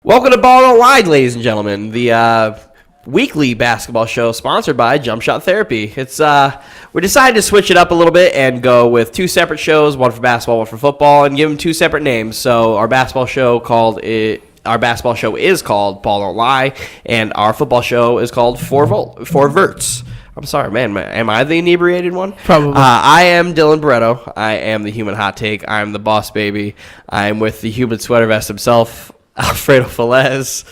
Welcome to Ball Online, ladies and gentlemen, the weekly basketball show sponsored by JumpShotTherapy. It's we decided to switch it up a little bit and go with two separate shows, one for basketball, one for football, and give them two separate names. So our basketball show is called Ball Online, and our football show is called Four Verts. I'm sorry, man. Am I the inebriated one? Probably. I am Dylan Barretto. I am the human hot take. I am the boss baby. I am with the human sweater vest himself, Alfredo Falez.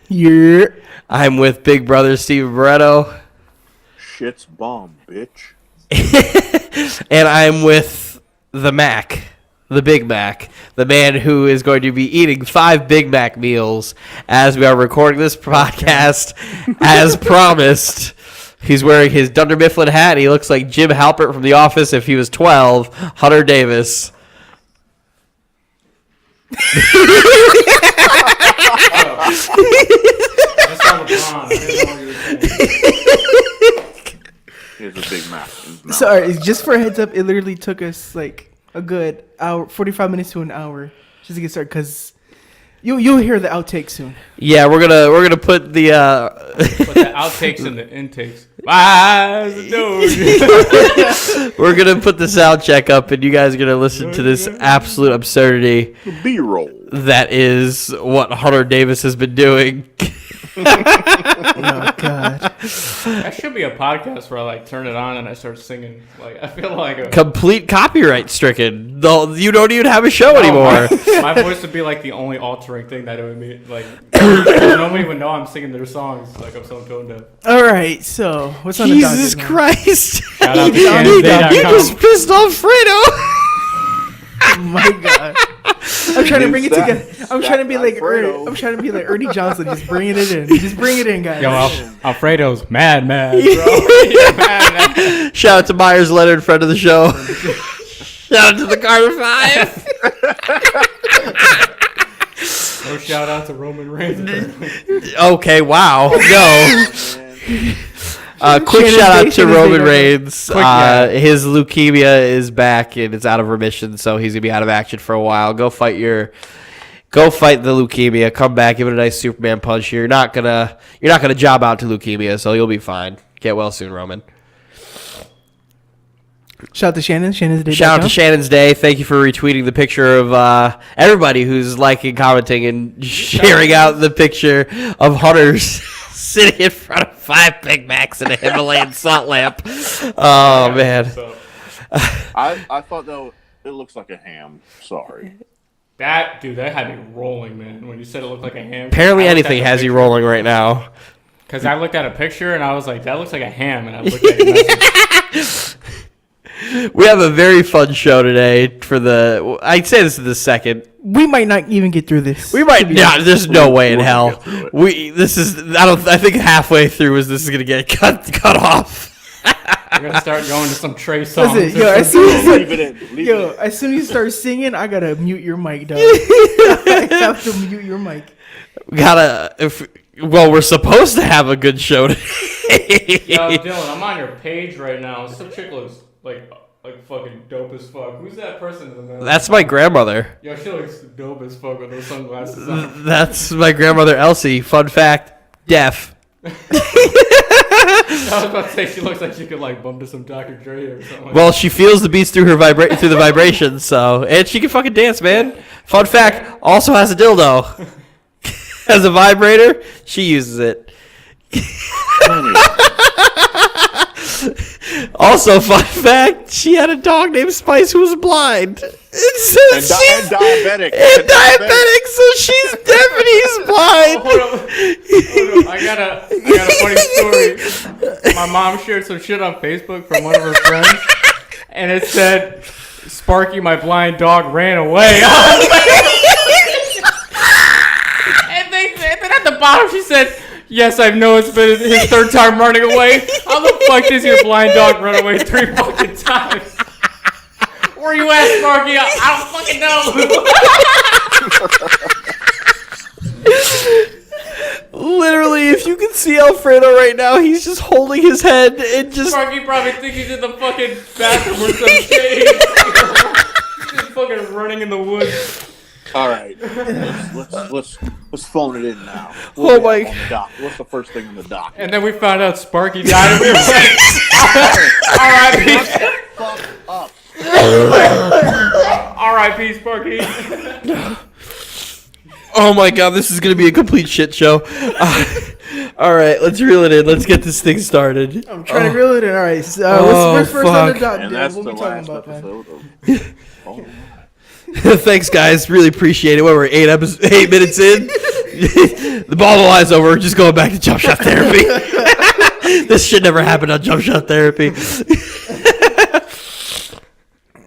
Yeah. I'm with Big Brother Steven Barretto. Shit's bomb, bitch. And I'm with the Mac, the Big Mac, the man who is going to be eating 5 Big Mac meals as we are recording this podcast, as promised. He's wearing his Dunder Mifflin hat. He looks like Jim Halpert from The Office if he was 12. Hunter Davis. Here's a Big Mac. Sorry, just for a heads up, it literally took us like a good hour, 45 minutes to an hour just to get started because you'll hear the outtake soon. Yeah, we're gonna put the Put the outtakes and the intakes. we're gonna put the sound check up, and you guys are gonna listen to this absolute absurdity. B-roll. That is what Hunter Davis has been doing. Oh God! That should be a podcast where I like turn it on and I start singing. Like I feel like a Complete copyright stricken. Though you don't even have a show anymore. My voice would be like the only altering thing that it would be like. Nobody would know I'm singing their songs. Like I'm so tone deaf. All right, so what's on Jesus the docket now? Christ! Shout out to You CannonSday.com. just pissed off Fredo. Oh my God! I'm trying to bring it together. I'm trying to be like Alfredo. I'm trying to be like Ernie Johnson, just bringing it in. Just bring it in, guys. Yo, Alfredo's mad, bro. He's mad. Shout out to Myers Leonard, friend of the show. Shout out to the Carter 5. No shout out to Roman Reigns. Okay, wow. No. Quick Shannon's shout Day, out to Shannon's Roman Day, Reigns. yeah. His leukemia is back and it's out of remission, so he's gonna be out of action for a while. Go fight the leukemia. Come back, give it a nice Superman punch. You're not gonna job out to leukemia, so you'll be fine. Get well soon, Roman. Shout out to Shannon. Shannon's Day. Shout out to Shannon's Day. Thank you for retweeting the picture of everybody who's liking, commenting, and sharing out the picture of Hunter's sitting in front of 5 Big Macs and a Himalayan salt lamp. Oh, man. So, I thought though it looks like a ham. Sorry. that had me rolling, man. When you said it looked like a ham. Apparently anything has you rolling right now. Because I looked at a picture and I was like, that looks like a ham. And I looked at your message. We have a very fun show today I'd say this is the second. We might not even get through this. We might not. There's no way in We'll hell. get through it. I think halfway through this is going to get cut off. We're going to start going to some Trey songs. Listen, yo, as soon as Leave it in. Leave it in. as soon as you start singing, I gotta mute your mic, dog. I have to mute your mic. We're supposed to have a good show today. Yo, Dylan, I'm on your page right now. Some chick looks like fucking dope as fuck. Who's that person in the middle? That's my grandmother. Yo, she looks dope as fuck with those sunglasses on. That's my grandmother, Elsie. Fun fact, deaf. I was about to say she looks like she could like bump to some Dr. Dre or something. Well, she feels the beats through through the vibrations, so and she can fucking dance, man. Fun fact, also has a dildo. Has a vibrator, she uses it. Also, fun fact, she had a dog named Spice who was blind. And diabetic. And diabetic, so she's deaf and he's blind. Hold on. I got a funny story. My mom shared some shit on Facebook from one of her friends, and it said, "Sparky, my blind dog, ran away." and then at the bottom she said, "Yes, I know it's been his 3rd time running away. How the fuck does your blind dog run away 3 fucking times? Where you at, Sparky? I don't fucking know." Literally, if you can see Alfredo right now, he's just holding his head and just... Sparky probably thinks he's in the fucking bathroom or some shit. Just fucking running in the woods. All right. Let's Let's phone it in now. Oh my- On the dock. What's the first thing on the dock? And then we found out Sparky died, and we were like, R.I.P. Fuck up. R.I.P. Sparky. Oh my god, this is gonna be a complete shit show. All right, let's reel it in. Let's get this thing started. I'm trying to reel it in. All right. So, Oh, what's first on the fuck. dot? And Dan? that's What the we talking last about, man? episode of Oh. Thanks, guys. Really appreciate it. What, we're 8 minutes in. The ball lies over. We're just going back to jump shot therapy. This shit never happened on jump shot therapy.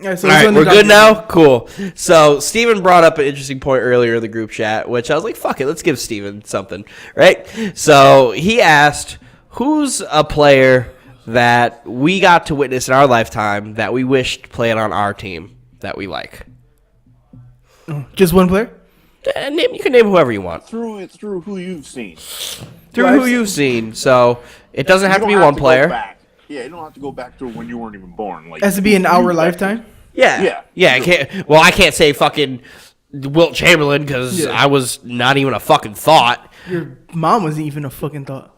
All right, so All what's right, on the we're dot, good Dan? now? Cool. So, Steven brought up an interesting point earlier in the group chat, which I was like, fuck it, let's give Steven something, right? So, he asked, who's a player that we got to witness in our lifetime that we wished played on our team that we like? Just one player? You can name whoever you want. Through who you've seen. Through Well, who you've seen. So, it doesn't have to be one go player. back. Yeah, you don't have to go back to when you weren't even born. Like, Has to be in our lifetime? Yeah. Yeah. I can't. Well, I can't say fucking Wilt Chamberlain because I was not even a fucking thought. Your mom wasn't even a fucking thought.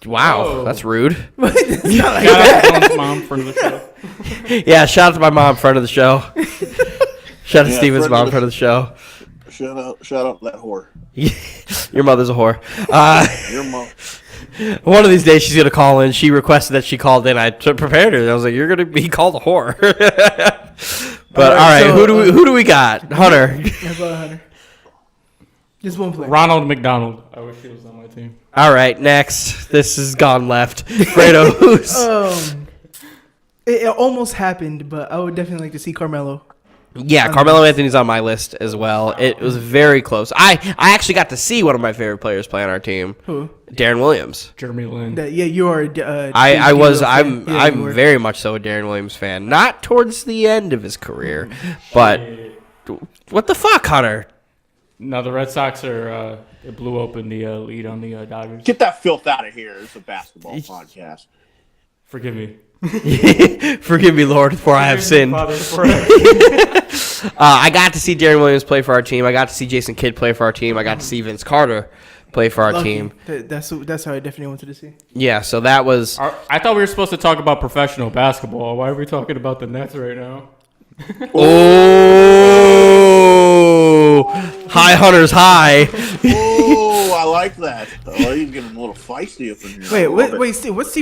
Wow, Whoa. that's rude. It's not like Shout out to Tom's mom for the show. Yeah, shout out to my mom, friend of the show. Shout out to Yeah, Steven's friend mom, of friend of the show. shout out that whore. Your mother's a whore. Your mom. One of these days she's gonna call in. She requested that she called in. I prepared her. I was like, "You're gonna be called a whore." But all right, so, who do we got? Hunter. How about Hunter? Just one player. Ronald McDonald. I wish he was on my team. All right, next. This has gone left. Fredo, who's? It almost happened, but I would definitely like to see Carmelo. Yeah, Carmelo Anthony's on my list as well. It was very close. I actually got to see one of my favorite players play on our team, Who? Darren Williams. Jeremy Lin. Yeah, you are. I'm very much so a Darren Williams fan. Not towards the end of his career, but what the fuck, Hunter? No, the Red Sox are it blew open the lead on the Dodgers. Get that filth out of here. It's a basketball podcast. Forgive me. Forgive me, Lord, for I have sinned. Father, for I- I got to see Darren Williams play for our team. I got to see Jason Kidd play for our team. I got to see Vince Carter play for our team. That's how I definitely wanted to see. Yeah, so that was. I thought we were supposed to talk about professional basketball. Why are we talking about the Nets right now? Oh, high Hunter's high. Oh, I like that. Oh, he's getting a little feisty up in here. Wait, Steve. What's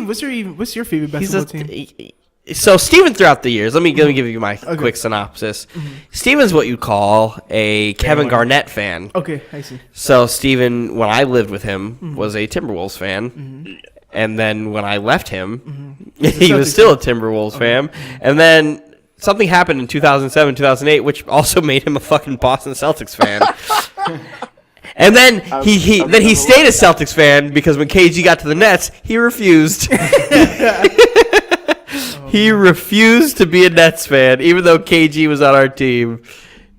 your favorite basketball team? So Steven, throughout the years, let me give you my quick synopsis. Steven's what you call a Kevin Garnett fan. Okay, I see. So Steven, when I lived with him, was a Timberwolves fan. And then when I left him, he was still a Timberwolves fan. And then something happened in 2007, 2008, which also made him a fucking Boston Celtics fan. And then he stayed a Celtics fan because when KG got to the Nets, he refused. He refused to be a Nets fan, even though KG was on our team.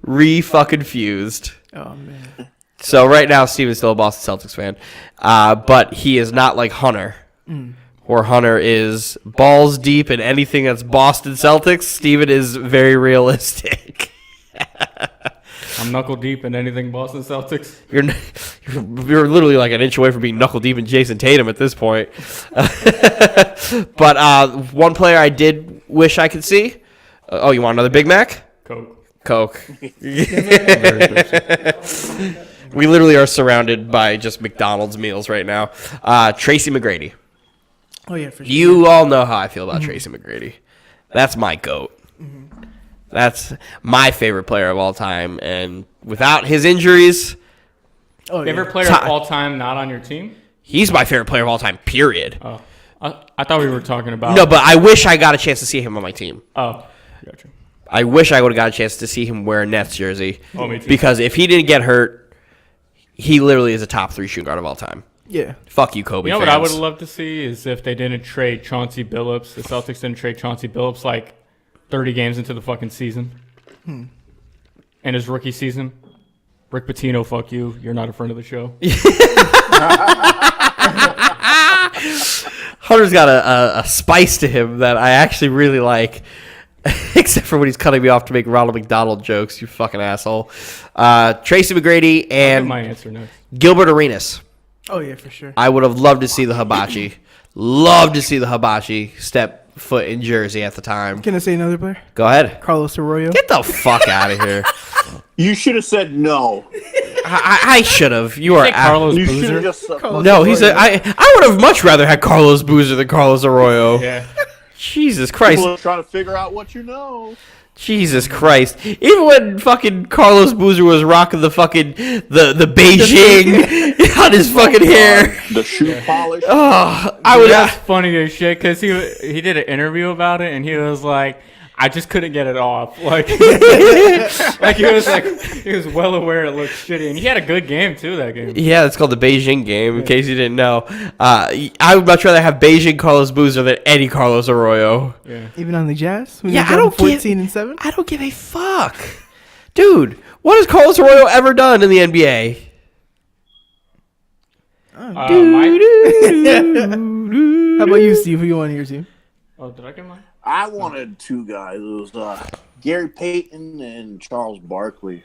Re-fucking-fused. Oh man. So right now, Steven's still a Boston Celtics fan, but he is not like Hunter, where Hunter is balls deep in anything that's Boston Celtics. Steven is very realistic. I'm knuckle deep in anything Boston Celtics. You're literally like an inch away from being knuckle deep in Jason Tatum at this point. But one player I did wish I could see. Oh, you want another Big Mac? Coke. We literally are surrounded by just McDonald's meals right now. Tracy McGrady. Oh yeah, for sure. You all know how I feel about Tracy McGrady. That's my GOAT. That's my favorite player of all time. And without his injuries, Favorite player of all time not on your team? he's my favorite player of all time, period. Oh, I thought we were talking about. No, but I wish I got a chance to see him on my team. Oh, gotcha. I wish I would have got a chance to see him wear a Nets jersey. Oh, me too. Because if he didn't get hurt, he literally is a top 3 shooting guard of all time. Yeah. Fuck you, Kobe. You know fans. what I would love to see is if they didn't trade Chauncey Billups. The Celtics didn't trade Chauncey Billups like 30 games into the fucking season. And his rookie season. Rick Pitino, fuck you. You're not a friend of the show. Hunter's got a spice to him that I actually really like. Except for when he's cutting me off to make Ronald McDonald jokes, you fucking asshole. Tracy McGrady and my answer next. Gilbert Arenas. Oh yeah, for sure. I would have loved to see the hibachi. Love to see the hibachi step foot in Jersey at the time. Can I say another player? Go ahead. Carlos Arroyo. Get the fuck out of here. You should have said no. I should have. You are Carlos You should Boozer. have just said Carlos No, Arroyo. I would have much rather had Carlos Boozer than Carlos Arroyo. Yeah. Jesus Christ. People are trying to figure out what you know. Jesus Christ. Even when fucking Carlos Boozer was rocking the fucking the Beijing on his fucking hair. The shoe polish. Oh, I would That's funny as shit because he did an interview about it and he was like, I just couldn't get it off. Like, he was well aware it looked shitty, and he had a good game too that game. Yeah, it's called the Beijing game, in case you didn't know. I would much rather have Beijing Carlos Boozer than any Carlos Arroyo. Yeah. Even on the Jazz. When Yeah, you're I don't down give- 14-7. I don't give a fuck. Dude, what has Carlos Arroyo ever done in the NBA? How My, about you, Steve? Who you want on your team? oh, did I get mine? I wanted two guys. It was Gary Payton and Charles Barkley.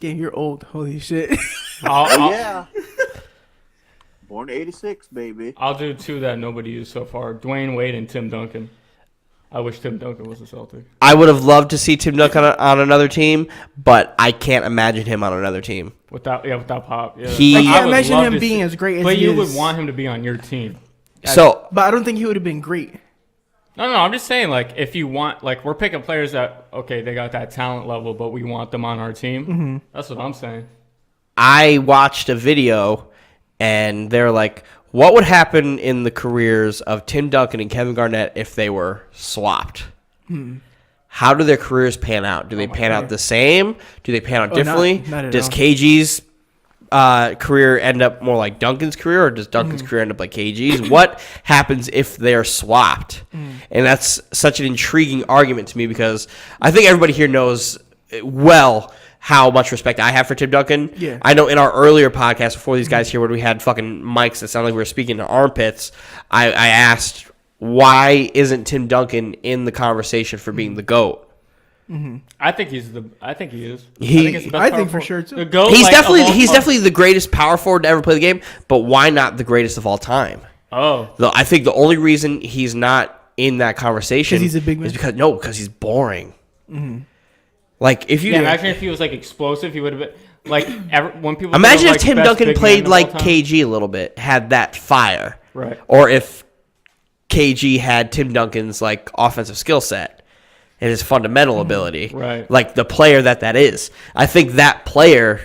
Damn, you're old. Holy shit. Oh, yeah. Born 86, baby. I'll do two that nobody used so far: Dwayne Wade and Tim Duncan. I wish Tim Duncan was a Celtic. I would have loved to see Tim Duncan on another team, but I can't imagine him on another team. Without Pop. Yeah. He- I I can't would imagine love him to being see- as great as But he you is. would want him to be on your team. So But I don't think he would have been great. No, I'm just saying, like, if you want, like, we're picking players that, okay, they got that talent level, but we want them on our team. Mm-hmm. That's what I'm saying. I watched a video, and they're like, what would happen in the careers of Tim Duncan and Kevin Garnett if they were swapped? How do their careers pan out? Do they pan out the same? Do they pan out differently? not at Does all. KG's career end up more like Duncan's career, or does Duncan's career end up like KG's? What happens if they're swapped? And that's such an intriguing argument to me because I think everybody here knows well how much respect I have for Tim Duncan. Yeah. I know in our earlier podcast before these guys here when we had fucking mics that sounded like we were speaking to armpits, I asked, why isn't Tim Duncan in the conversation for being the GOAT? I think he is. I think think power for forward. sure, too. The GOAT, He's like, definitely of all he's time- definitely the greatest power forward to ever play the game, but why not the greatest of all time? Oh. I think the only reason he's not in that conversation 'Cause he's a big man? is because he's boring. Like if you Yeah, imagine if he was, like, explosive, he would have been, like, when people imagine think if of, like, Tim best Duncan big played man of all like time. KG a little bit, had that fire, Right. or if KG had Tim Duncan's like offensive skill set and his fundamental ability, Right. like the player that is. I think that player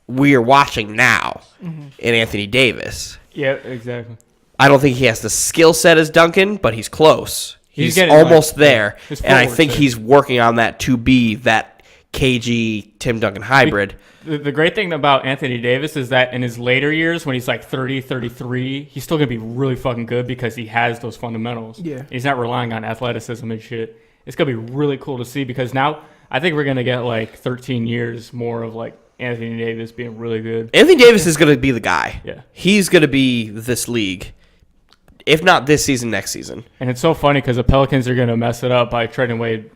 we are watching now in Anthony Davis. Yeah, exactly. I don't think he has the skill set as Duncan, but he's close. He's He's getting, almost like, there, his and I footwork's think there. he's working on that to be that KG Tim Duncan hybrid. The great thing about Anthony Davis is that in his later years, when he's like 30, 33, he's still going to be really fucking good because he has those fundamentals. Yeah. He's not relying on athleticism and shit. It's going to be really cool to see because now I think we're going to get like 13 years more of like Anthony Davis being really good. Anthony Davis is going to be the guy. Yeah. He's going to be this league, if not this season, next season. And it's so funny because the Pelicans are going to mess it up by trading away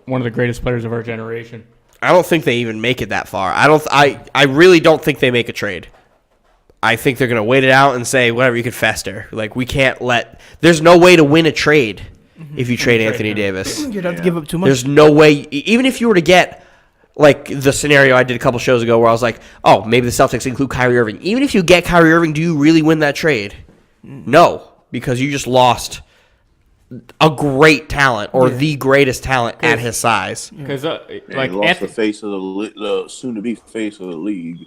one of the greatest players of our generation. I don't think they even make it that far. I really don't think they make a trade. I think they're going to wait it out and say, whatever, you could fester. Like, we can't let... There's no way to win a trade if you trade Anthony Davis. You'd have to give up too much. There's no way... Even if you were to get, like, the scenario I did a couple shows ago where I was like, oh, maybe the Celtics include Kyrie Irving. Even if you get Kyrie Irving, do you really win that trade? No, because you just lost a great talent or the greatest talent at his size. Because Like like he lost Anthony, the face of the soon-to-be face of the league.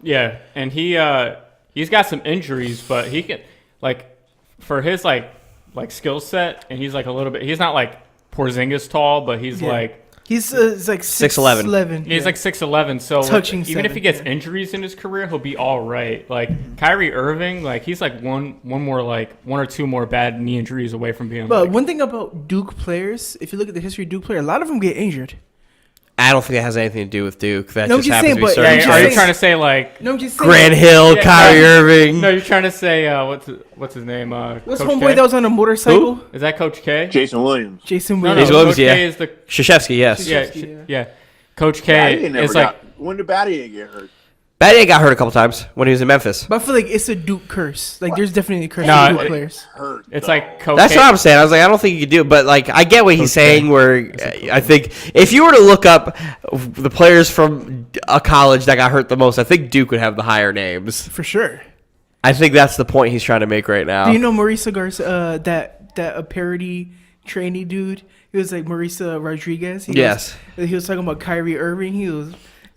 yeah, and he's got some injuries, but he can like for his like skill set, and he's like a little bit. He's not like Porzingis tall, but he's like He's like 6'11". 6'11". he's like 6'11". So Touching even if seven, he gets yeah. injuries in his career, he'll be all right. Like Kyrie Irving, like he's like one or two more bad knee injuries away from being. But like, one thing about Duke players, if you look at the history of Duke players, a lot of them get injured. I don't think it has anything to do with Duke. That No, I'm just just happens saying, to be but- certain I'm just Are you saying- trying to say like? No, I'm just saying. Grant Hill, Yeah, Kyrie no. Irving. No, you're trying to say what's his name? What's Coach homeboy K? that was on a motorcycle? Who? Is that Coach K? Jason Williams. Jason No, Williams. Jason Williams, Coach yeah. K is the Krzyzewski, yes. yeah, Krzyzewski, yeah. Coach Battier K never is like when did Battier get hurt? Battier got hurt a couple times when he was in Memphis. But I feel like it's a Duke curse. Like, there's definitely a curse No, for Duke it- players. Hurt. it's though. like Coach. That's K. what I'm saying. I was like, I don't think you could do it, but like, I get what he's Coach K. saying. Where I think if you were to look up the players from a college that got hurt the most, I think Duke would have the higher names. For sure. I think that's the point he's trying to make right now. Do you know Marisa Garcia, that a parody trainee dude? He was like Marisa Rodriguez. Yes. He was talking about Kyrie Irving. He was,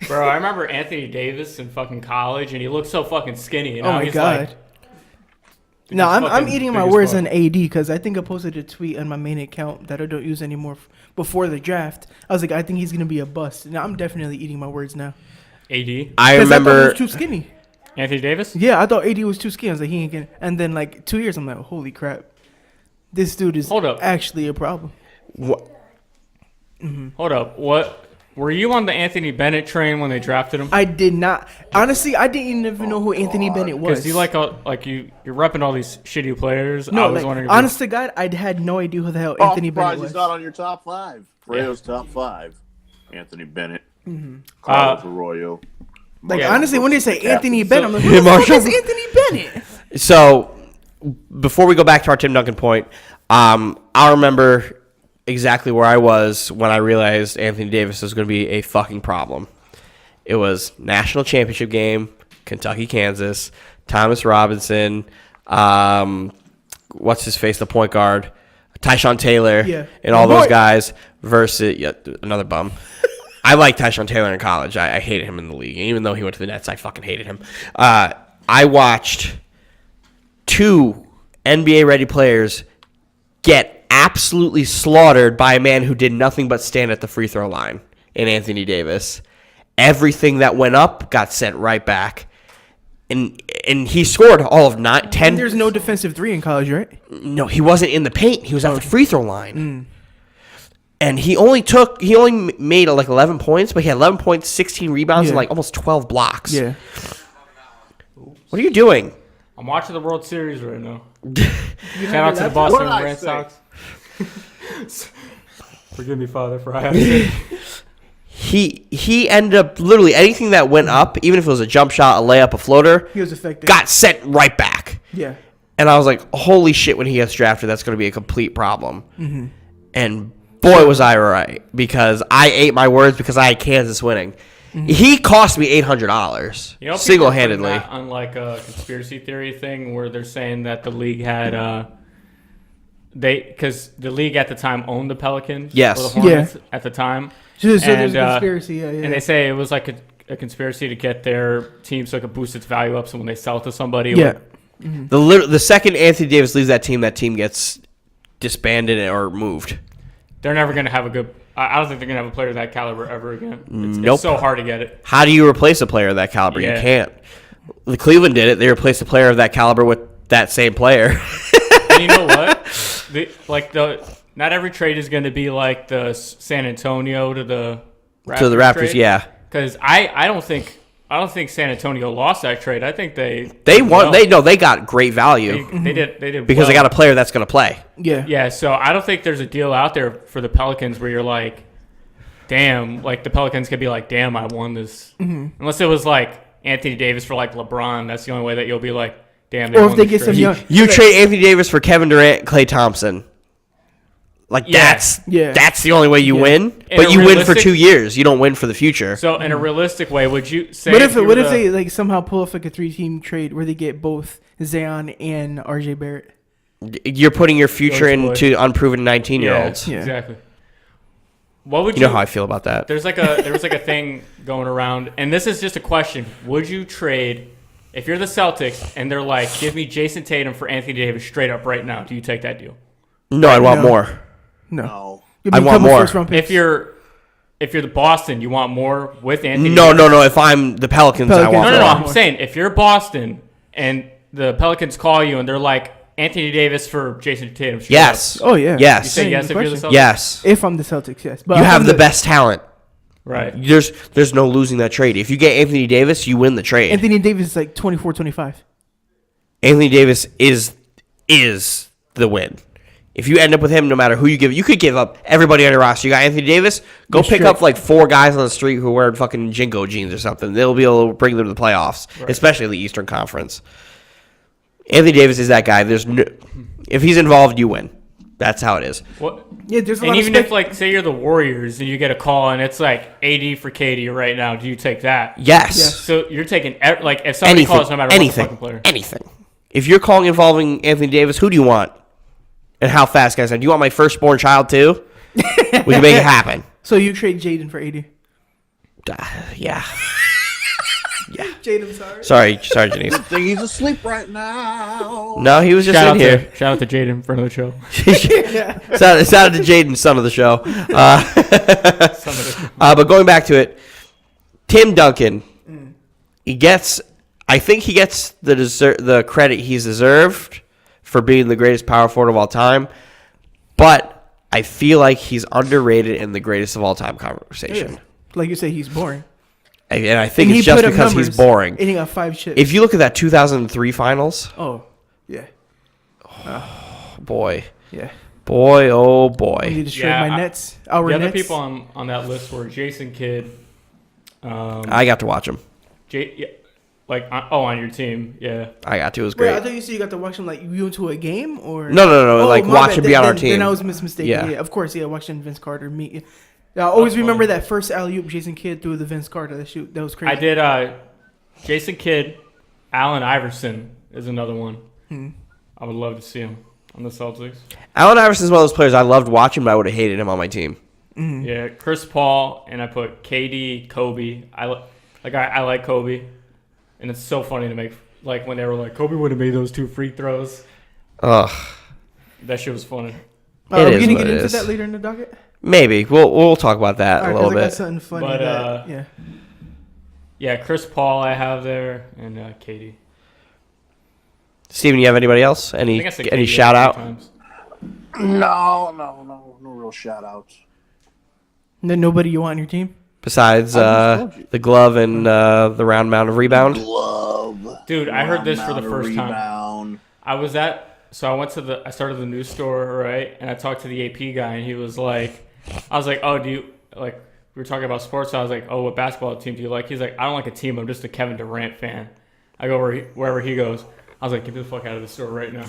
Bro, I remember Anthony Davis in fucking college, and he looked so fucking skinny. And oh now my he's god. like, No, I'm fucking eating big my as words fuck. on AD because I think I posted a tweet on my main account that I don't use anymore before the draft. I was like, I think he's gonna be a bust. Now I'm definitely eating my words now. AD I 'Cause I thought he remember. was too skinny. Anthony Davis. Yeah, I thought AD was too skinny. I was like, he ain't gonna. And then like 2 years, I'm like, holy crap, this dude is Hold up. actually a problem. Hold up, what? Were you on the Anthony Bennett train when they drafted him? I did not. Honestly, I didn't even know who Anthony Bennett was. Because you you're repping all these shitty players. I No, was like, wondering. honest to God, I had no idea who the hell Oh, Anthony I'm Bennett surprised was. he's not on your top 5. Fredo's top 5. Anthony Bennett. Mm-hmm. Carlos Arroyo. Like, Yeah. honestly, when they say Anthony So- Bennett, I'm like, who Hey, the fuck Marshall. is Anthony Bennett? So, before we go back to our Tim Duncan point, I remember exactly where I was when I realized Anthony Davis was going to be a fucking problem. It was national championship game, Kentucky, Kansas, Thomas Robinson, what's his face, the point guard, Tyshawn Taylor, Yeah. and all My those boy. guys versus another bum. I liked Tyshawn Taylor in college. I hated him in the league. Even though he went to the Nets, I fucking hated him. I watched 2 NBA-ready players get absolutely slaughtered by a man who did nothing but stand at the free throw line in Anthony Davis. Everything that went up got sent right back. And he scored all of 10. And there's no defensive three in college, right? No, he wasn't in the paint. He was at the free throw line. And he only made like 11 points, but he had 11 points, 16 rebounds, and Yeah. like almost 12 blocks. Yeah. What are you doing? I'm watching the World Series right now. Shout out to the What Boston did I Red say? Sox. Forgive me, Father, for I have sinned. He ended up literally anything that went up, even if it was a jump shot, a layup, a floater, He was effective. got sent right back. Yeah. And I was like, holy shit, when he gets drafted, that's going to be a complete problem. And boy, was I right, because I ate my words because I had Kansas winning. He cost me $800 You know, people are putting single-handedly. that on like a conspiracy theory thing where they're saying that the league had because the league at the time owned the Pelicans, Yes. or the Hornets at the time, So there's And, a conspiracy. Yeah. and they say it was like a conspiracy to get their team so it could boost its value up. So when they sell it to somebody, Yeah. like, The second Anthony Davis leaves that team gets disbanded or moved. they're never going to have a good. I don't think they're going to have a player of that caliber ever again. Nope. It's so hard to get it. How do you replace a player of that caliber? Yeah. You can't. The Cleveland did it. They replaced a player of that caliber with that same player. And you know what? Not every trade is going to be like the San Antonio to the Raptors. To the Raptors, yeah. Because I don't think San Antonio lost that trade. I think they won. They got great value They did because well. they got a player that's going to play. Yeah. Yeah, so I don't think there's a deal out there for the Pelicans where you're like, damn, like the Pelicans could be like, damn, I won this. Unless it was like Anthony Davis for like LeBron. That's the only way that you'll be like, damn. Or won if they this get some trade. young. You trade Anthony Davis for Kevin Durant, Klay Thompson. Like Yeah. that's the only way you win. In But a you win for realistic- 2 years. You don't win for the future. So in a realistic way, would you say? What if you what were if the- they like somehow pull off like a 3-team trade where they get both Zion and RJ Barrett? You're putting your future George into unproven 19-year-olds. Yeah. Exactly. What would You know how I feel about that. there was like a thing going around, and this is just a question: would you trade if you're the Celtics and they're like, give me Jason Tatum for Anthony Davis straight up right now? Do you take that deal? No, I want No. more. No. No. You'll I be want coming more. first-round picks. If you're the Boston, you want more with Anthony. No. Davis? If I'm the Pelicans, I Pelicans. want No. more. I'm saying if you're Boston and the Pelicans call you and they're like Anthony Davis for Jason Tatum. straight Yes. Oh yeah. up. You Yes. say yes if you're the Question. Celtics. Yes. If I'm the Celtics, yes. But You if have I'm the best talent. Right. There's no losing that trade. If you get Anthony Davis, you win the trade. Anthony Davis is like 24-25. Anthony Davis is the win. If you end up with him, no matter who you give, you could give up everybody on your roster. You got Anthony Davis, go pick up like 4 guys on the street who wear fucking Jinko jeans or something. They'll be able to bring them to the playoffs, especially the Eastern Conference. Anthony Davis is that guy. If he's involved, you win. That's how it is. What? Yeah, there's a lot And of even if, like, say you're the Warriors and you get a call and it's like AD for KD right now, do you take that? Yes. So you're taking, like, if somebody calls, no matter what the fucking player. Anything. If you're calling involving Anthony Davis, who do you want? And how fast, guys? Do you want my firstborn child too? We can make it happen. So you trade Jaden for AD? Yeah. Jaden, sorry. Sorry, Janice. I think he's asleep right now. No, he was just in here. Shout out to Jaden, friend of the show. Shout out to Jaden, son of the show. But going back to it, Tim Duncan, I think he gets the credit he's deserved for being the greatest power forward of all time, but I feel like he's underrated in the greatest of all time conversation. Yeah. Like you say, he's boring. And I think it's just because he's boring. And he got 5 chips. If you look at that 2003 finals, oh, yeah. boy. Yeah. Boy, oh boy. He destroyed my nets. Our the nets. other people on that list were Jason Kidd. I got to watch him. On your team, yeah. I got to. It was Wait, great. I thought you said you got to watch him like you went to a game or No. Like my watch bad. him be on our Then team. I was mistaken. Yeah. Yeah, of course. Yeah, watching Vince Carter meet. Yeah, I always remember that first alley-oop Jason Kidd threw the Vince Carter. That was crazy. I did. Jason Kidd, Allen Iverson is another one. I would love to see him on the Celtics. Allen Iverson is one of those players I loved watching, but I would have hated him on my team. Yeah, Chris Paul, and I put KD, Kobe. I like Kobe, and it's so funny to make when they were like Kobe would have made those 2 free throws. Ugh. That shit was funny. Are we is gonna what get it into is. that later in the docket? Maybe we'll talk about that All right, a little 'cause I got bit. something funny. But, yeah, Chris Paul I have there, and KD. Steven, you have anybody else? I Any think I said any KD shout a few out? times. No real shout outs. Then nobody you want on your team? Besides the glove and the round amount of rebound? Glove. Dude, I heard this for the first time. Rebound. I started the news store, right? And I talked to the AP guy, and he was like, oh, do you, like, we were talking about sports, so I was like, oh, what basketball team do you like? He's like, I don't like a team, I'm just a Kevin Durant fan. I go wherever he goes. I was like, get the fuck out of the store right now.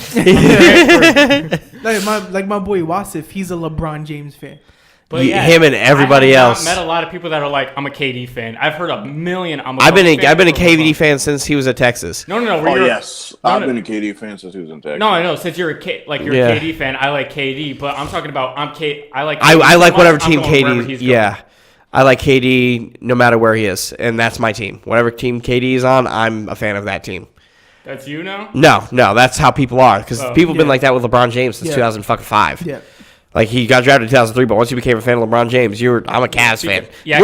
like my boy Wasif, he's a LeBron James fan. But Him and everybody else. I met a lot of people that are like, I'm a KD fan. I've heard a million. I've been a KD fan since he was at Texas. No. Yes. I've been a KD fan since he was in Texas. No, I know. Since you're a KD fan, I like KD. But I'm talking about I like. KD I like so whatever much, team I'm going wherever KD. he's Yeah, going. I like KD no matter where he is, and that's my team. Whatever team KD is on, I'm a fan of that team. That's you now? No, that's how people are because people have been yeah. like that with LeBron James since 2005. Yeah. Like he got drafted in 2003, but once you became a fan of LeBron James, I'm a Cavs fan. Yeah,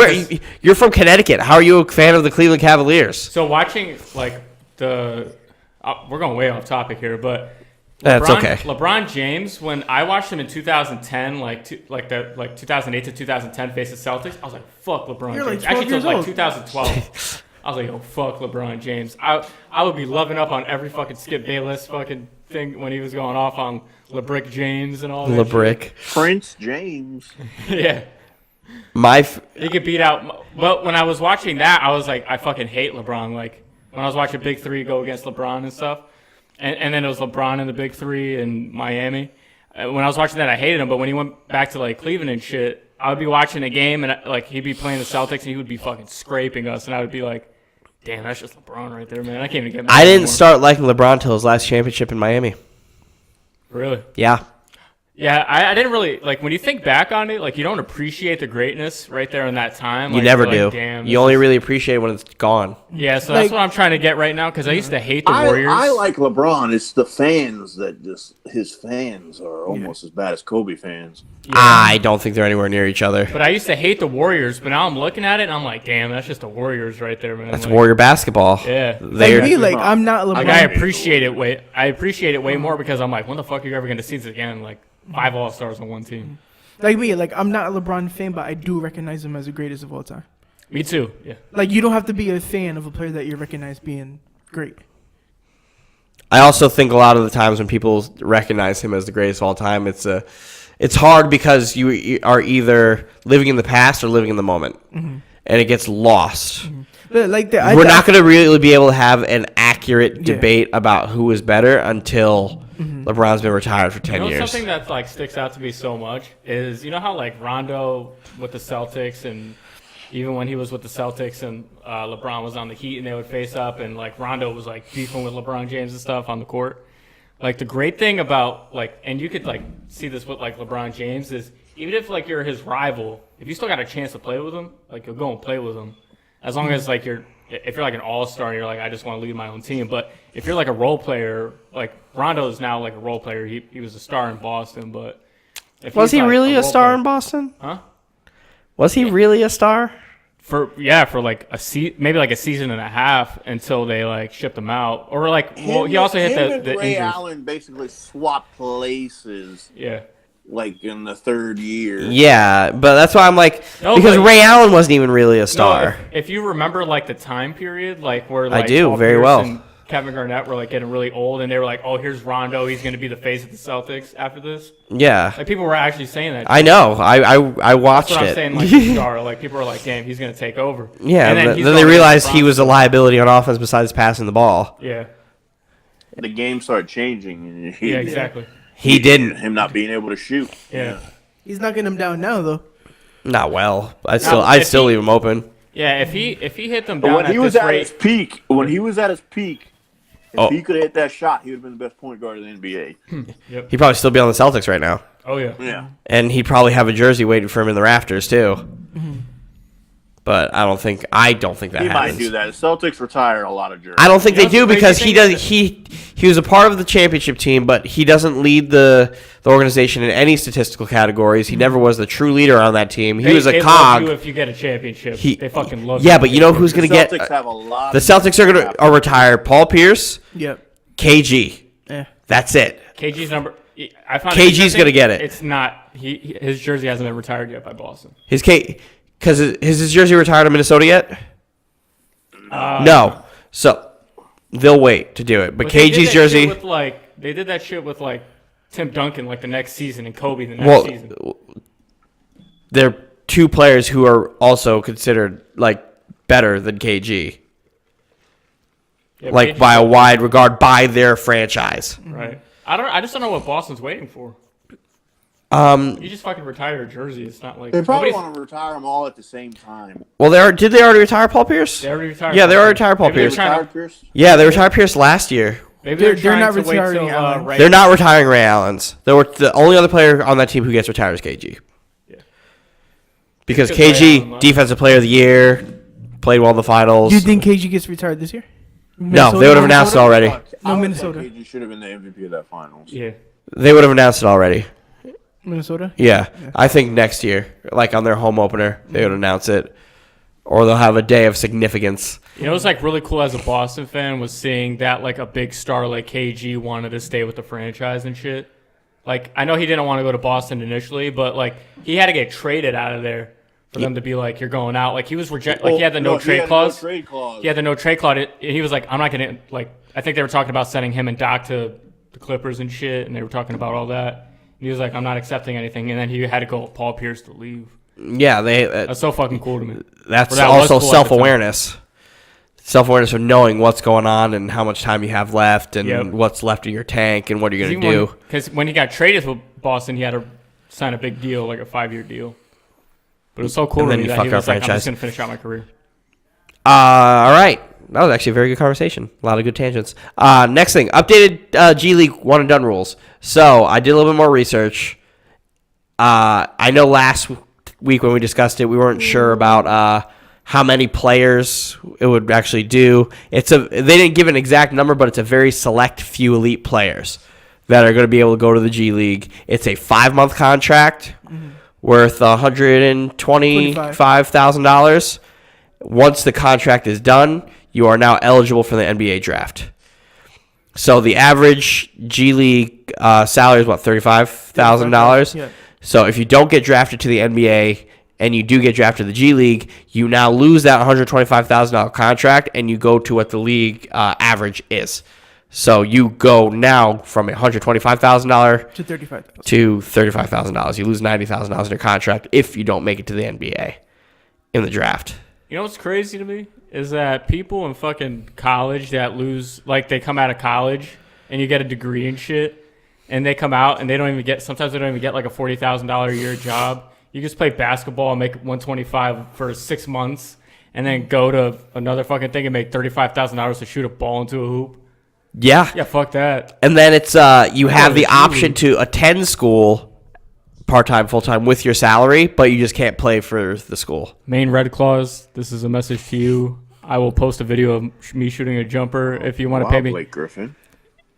You're from Connecticut. How are you a fan of the Cleveland Cavaliers? So watching like we're going way off topic here, but That's okay. LeBron James, when I watched him in 2010, like 2008 to 2010 face the Celtics, I was like, fuck LeBron You're James. like 12 Actually, years till like old. 2012. I was like, yo, fuck LeBron James. I would be loving up on every fucking Skip Bayless fucking thing when he was going off on LeBrick James and all that LeBrick. Prince James. shit. Yeah. He could beat out. But when I was watching that, I was like, I fucking hate LeBron. Like, when I was watching Big Three go against LeBron and stuff, and then it was LeBron in the Big Three in Miami. When I was watching that, I hated him. But when he went back to, like, Cleveland and shit, I would be watching a game, and, like, he'd be playing the Celtics, and he would be fucking scraping us, and I would be like, damn, that's just LeBron right there, man. I can't even get mad I didn't anymore. start liking LeBron till his last championship in Miami. Really? Yeah. Yeah, I didn't really, like, when you think back on it, like, you don't appreciate the greatness right there in that time. You Like, never you're do. like, damn, You only really appreciate it when it's gone. Yeah, so Like- that's what I'm trying to get right now, because I used to hate the Warriors. I like LeBron. It's the fans that his fans are almost as bad as Kobe fans. I don't think they're anywhere near each other. But I used to hate the Warriors, but now I'm looking at it, and I'm like, damn, that's just the Warriors right there, man. That's like, Warrior basketball. Yeah. They're, Like me, like I'm not LeBron. Like, I appreciate it way more because I'm like, when the fuck are you ever going to see this again? Like, 5 All-Stars on one team. Like me, like I'm not a LeBron fan, but I do recognize him as the greatest of all time. Me too. Yeah. Like you don't have to be a fan of a player that you recognize being great. I also think a lot of the times when people recognize him as the greatest of all time, it's hard because you are either living in the past or living in the moment, and it gets lost. But like We're not going to really be able to have an accurate debate about who is better until LeBron's been retired for 10 years. Something that like sticks out to me so much is how like Rondo with the Celtics, and even when he was with the Celtics and LeBron was on the Heat and they would face up, and like Rondo was like beefing with LeBron James and stuff on the court. Like the great thing about like, and you could like see this with like LeBron James, is even if like you're his rival, if you still got a chance to play with him, like you'll go and play with him. As long as like if you're like an all-star and you're like, I just want to lead my own team. But if you're like a role player, like Rondo is now like a role player. He was a star in Boston, but was he like really a star player, in Boston? Huh? Was he really a star? For like maybe like a season and a half until they like shipped him out, or like he also hit the Ray injuries. Allen basically swapped places. Yeah. Like in the third year. Yeah, but that's why I'm like, No, because but- Ray Allen wasn't even really a star. No, if you remember like the time period, like where like I do Paul very Pierce well. and Kevin Garnett were like getting really old, and they were like, "Oh, here's Rondo. He's going to be the face of the Celtics after this." Yeah, Like people were actually saying that. I know. I watched That's what I'm it. saying. Like the star, like people were like, "Damn, he's going to take over." Yeah, and then he's they going realized against he was a LeBron. liability on offense besides passing the ball. Yeah. The game started changing. Yeah. Exactly. He didn't. Him not being able to shoot. Yeah. He's knocking him down now though. Not well. I'd if still he- leave him open. Yeah. If he hit them But down when at he was this at his rate, peak, if Oh. he could have hit that shot, he would have been the best point guard in the NBA. He'd probably still be on the Celtics right now, oh yeah. Yeah. and he'd probably have a jersey waiting for him in the rafters too. But I don't think that He happens. might do that. The Celtics retire a lot of jerseys. I don't think You they know do what's the because crazy he does. He was a part of the championship team, but he doesn't lead the organization in any statistical categories. He never was the true leader on that team. He was a they cog. Love you if you get a championship, they fucking love Yeah, you. but you know who's The going to get? Celtics have a lot. The Celtics are retire Paul Pierce, Yep. KG. Yeah. That's it. KG's number. I found KG's interesting. gonna get it. It's not. His jersey hasn't been retired yet by Boston. Because is his jersey retired in Minnesota yet? No. So they'll wait to do it. But they did KG's that jersey. shit with, they did that shit with Tim Duncan the next season and Kobe the next season. They're two players who are also considered better than KG. Yeah, By KG's a wide regard by their franchise. right. I just don't know what Boston's waiting for. You just fucking retire your jersey. It's not like They probably nobody's- want to retire them all at the same time. Well, did they already retire Paul Pierce? They already retired. Yeah, they already retired Paul Maybe they're Pierce. trying to- Retired Pierce? Yeah, they retired Pierce last year. Maybe They're trying not to wait retiring till, Allen. Ray- They're not retiring Ray Allen's. The only other player on that team who gets retired is KG. Yeah. Because Because Ray Allen KG, left. defensive player of the year, played well in the finals. Do you think KG gets retired this year? No, they would have announced it already. No, I would Minnesota. think KG should have been the MVP of that finals. Yeah. They would have announced it already. Minnesota. Yeah. I think next year, on their home opener, they would announce it. Or they'll have a day of significance. You know, what's really cool as a Boston fan was seeing that a big star like KG wanted to stay with the franchise and shit. I know he didn't want to go to Boston initially, but he had to get traded out of there for them to be you're going out. He was rejected. He had the no trade clause. He had the no trade clause. He was I'm not gonna I think they were talking about sending him and Doc to the Clippers and shit, and they were talking about all that. And he was I'm not accepting anything, and then he had to go with Paul Pierce to leave. Yeah, That's so fucking cool to me. that's That was also cool at the time. self-awareness. Self-awareness of knowing what's going on and how much time you have left and Yep. what's left in your tank and what you're going to do. Because when he got traded with Boston, he had to sign a big deal, a 5-year deal. But it was so cool And to then me you that fuck he our was I'm franchise. just going to finish out my career. All right. That was actually a very good conversation. A lot of good tangents. Next thing, updated G League one and done rules. So I did a little bit more research. I know last week when we discussed it, we weren't sure about how many players it would actually do. They didn't give an exact number, but it's a very select few elite players that are going to be able to go to the G League. It's a 5-month contract worth $125,000. Once the contract is done, you are now eligible for the NBA draft. So the average G League salary is $35,000. Yeah. So if you don't get drafted to the NBA and you do get drafted to the G League, you now lose that $125,000 contract and you go to what the league average is. So you go now from $125,000 To $35,000. to $35,000. You lose $90,000 in your contract if you don't make it to the NBA in the draft. You know what's crazy to me is that people in fucking college that lose, like they come out of college and you get a degree and shit, and they come out and they don't even get, sometimes they don't even get like a $40,000 a year job. You just play basketball and make $125 for 6 months, and then go to another fucking thing and make $35,000 to shoot a ball into a hoop. Yeah. Yeah, fuck that. And then it's you have the option to attend school part-time, full-time with your salary, but you just can't play for the school. Main Red Claws, this is a message to you. I will post a video of me shooting a jumper if you want to pay me. Blake Griffin.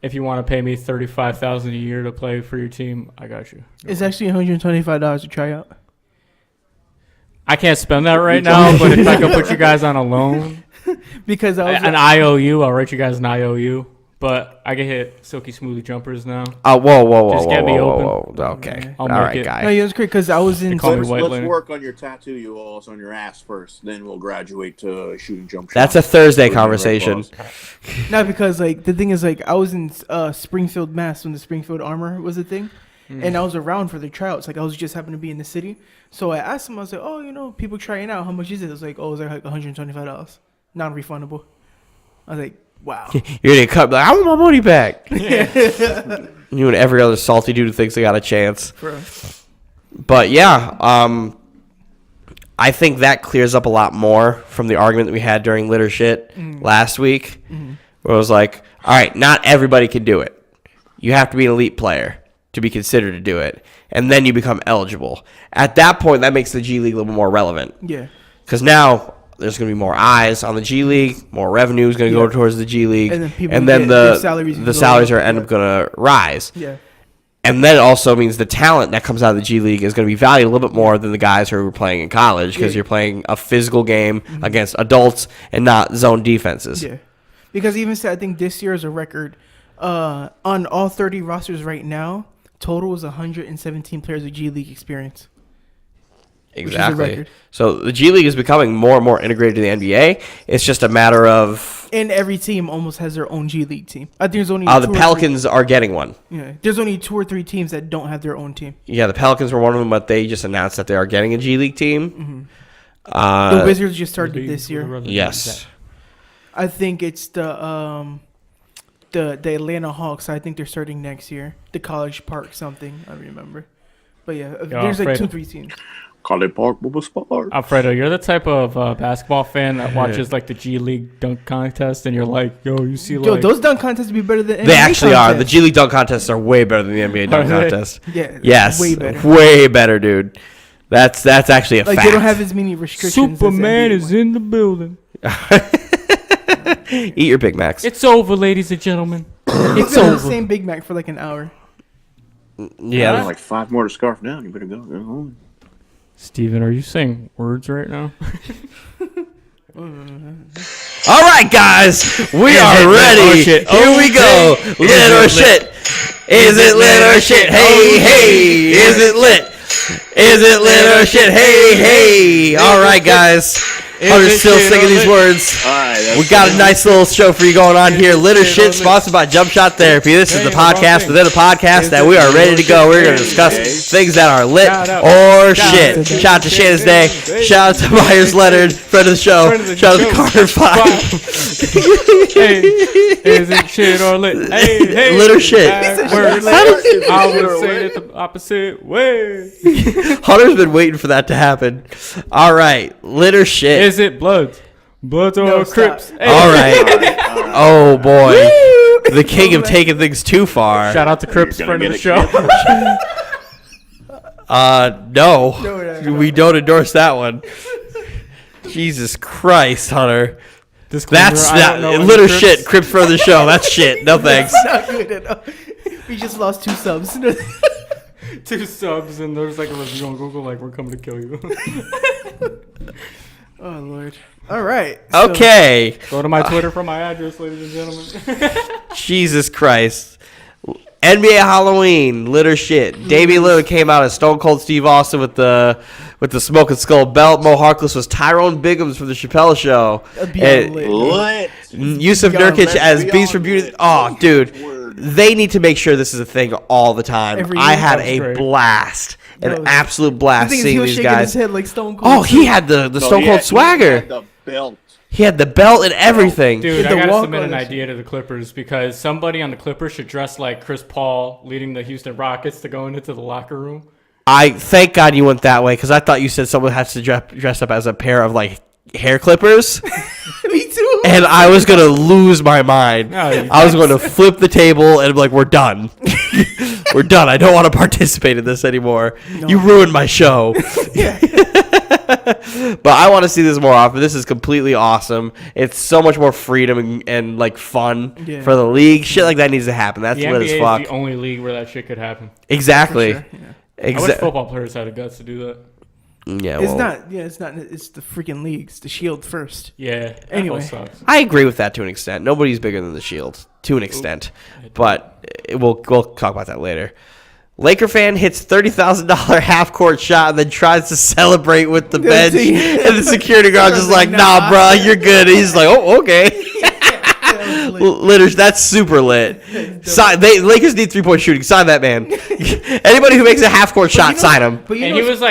If you want to pay me $35,000 a year to play for your team, I got you. It's actually $125 to try out. I can't spend that right now, but if I can put you guys on a loan, Because I was an IOU, I'll write you guys an IOU. But I can hit silky smooth jumpers now. Whoa. Just get me open. Whoa. Okay. I'll All make right, it. guy. No, it was great because I was in. call me Let's White Lady. work on your tattoo you owe us on your ass first. Then we'll graduate to shooting jump shots. That's a Thursday With your conversation. Red Claws. Not because like the thing is like I was in Springfield, Mass when the Springfield Armor was a thing, and I was around for the tryouts. Like I was just happened to be in the city, so I asked him. I was like, "Oh, you know, people trying out. How much is it?" It was like, "Oh, it's like $125, non-refundable." I was like, "Wow." You're gonna cut like, I want my money back. You and every other salty dude who thinks they got a chance. Bro. But yeah, I think that clears up a lot more from the argument that we had during litter shit last week, where it was like, all right, not everybody can do it. You have to be an elite player to be considered to do it, and then you become eligible. At that point, that makes the G League a little more relevant. Yeah. Because now there's going to be more eyes on the G League, more revenue is going to go towards the G League, And then people and then get- the their salaries can go salaries up. are end up going to rise. Yeah. And then it also means the talent that comes out of the G League is going to be valued a little bit more than the guys who are playing in college because you're playing a physical game against adults and not zone defenses. Yeah. Because even said, I think this year is a record. On all 30 rosters right now, total is 117 players with G League experience. Exactly. record. So the G League is becoming more and more integrated to the NBA. It's just a matter of And every team almost has their own G League team. I think there's only the two or Pelicans are getting one. three, yeah, there's only 2 or 3 teams that don't have their own team. Yeah, the Pelicans were one of them, but they just announced that they are getting a G League team. The Wizards just started this year. Yes. I think it's the Atlanta Hawks. I think they're starting next year. The College Park something. I don't remember. But yeah, there's like Alfredo. 2-3 teams. College Park, Bubba Spark. Alfredo, you're the type of basketball fan that watches like the G League dunk contest, and you're like, yo, you see like Yo, those dunk contests would be better than They NBA actually are. The contests. G League dunk contests are way better than the NBA dunk Are they? contest. Yeah. Yes. Way better. Way better, dude. That's actually a Like fact. they don't have as many restrictions. Superman as is the NBA in the building. Eat your Big Macs. It's over, ladies and gentlemen. one. It's It's the over. same Big Mac for like an hour. Yeah. There's like 5 more to scarf down. You better go. Go home. Steven, are you saying words right now? All right, guys, we are ready. shit? Here we go. Lit or shit? Is it lit or shit? Hey, hey. Is it lit? Is it lit or shit? Hey, hey. All right, guys. Hunter's still singing these words. All right. We got a nice little show for you going on here. Lit or shit, sponsored by JumpShotTherapy. This is the podcast within the podcast that we are ready to go. We're going to discuss things that are lit or shit. Shout out to Shannon's Day. Shout out to Myers Leonard, friend of the show. Shout out to Carter 5. Hey, is it shit or lit? Hey, hey. Lit or shit? Words. I would say it the opposite way. Hunter's been waiting for that to happen. All right, lit or shit. Is it Bloods? Bloods or No, stop. Crips? Hey. All right. Oh boy, the king of taking things too far. Shout out to Crips, You're gonna friend of the get show. No, we don't endorse that one. Jesus Christ, Hunter. Disclaimer, That's I don't know that any lit or Crips. shit. Crips for the show. That's shit. No thanks. Not good at all. We just lost 2 subs. 2 subs, and there's like a review on Google like, we're coming to kill you. Oh Lord. All right. so- Okay. Go to my Twitter for my address, ladies and gentlemen. Jesus Christ. NBA Halloween, litter shit. Damian Lillard came out as Stone Cold Steve Austin with the smoking skull belt. Mo Harkless was Tyrone Biggums from the Chappelle Show. And Lit. Yusuf Nurkic as Beast from Beauty. Oh, dude, they need to make sure this is a thing all the time. I had a blast, an absolute blast seeing these guys. His head like Stone Cold. Oh, he had the Stone Cold swagger. He had the belt. He had the belt and everything. Dude, The I gotta walk submit on an this idea to the Clippers because somebody on the Clippers should dress like Chris Paul leading the Houston Rockets to go into the locker room. I thank God you went that way because I thought you said someone has to dress up as a pair of like hair clippers, Me too. and I was gonna lose my mind. No, you- I was going to flip the table and be like, "We're done. We're done. I don't want to participate in this anymore. You ruined my show." But I want to see this more often. This is completely awesome. It's so much more freedom and like fun for the league. Shit like that needs to happen. That's The lit NBA as fuck. is the only league where that shit could happen. Exactly. Sure, yeah. I wish football players had the guts to do that. Yeah, It's well, not. Yeah, it's not. It's the freaking league. It's the Shield first. Yeah. Anyway. That sucks. I agree with that to an extent. Nobody's bigger than the Shield to an extent, but we'll talk about that later. Laker fan hits $30,000 half court shot and then tries to celebrate with the bench, and the security guard's just like, "Nah, bro, you're good." He's like, "Oh, okay." Litters, that's super lit. Lakers need 3-point shooting. Sign that man. Anybody who makes a half court shot, sign him. But you And know, he was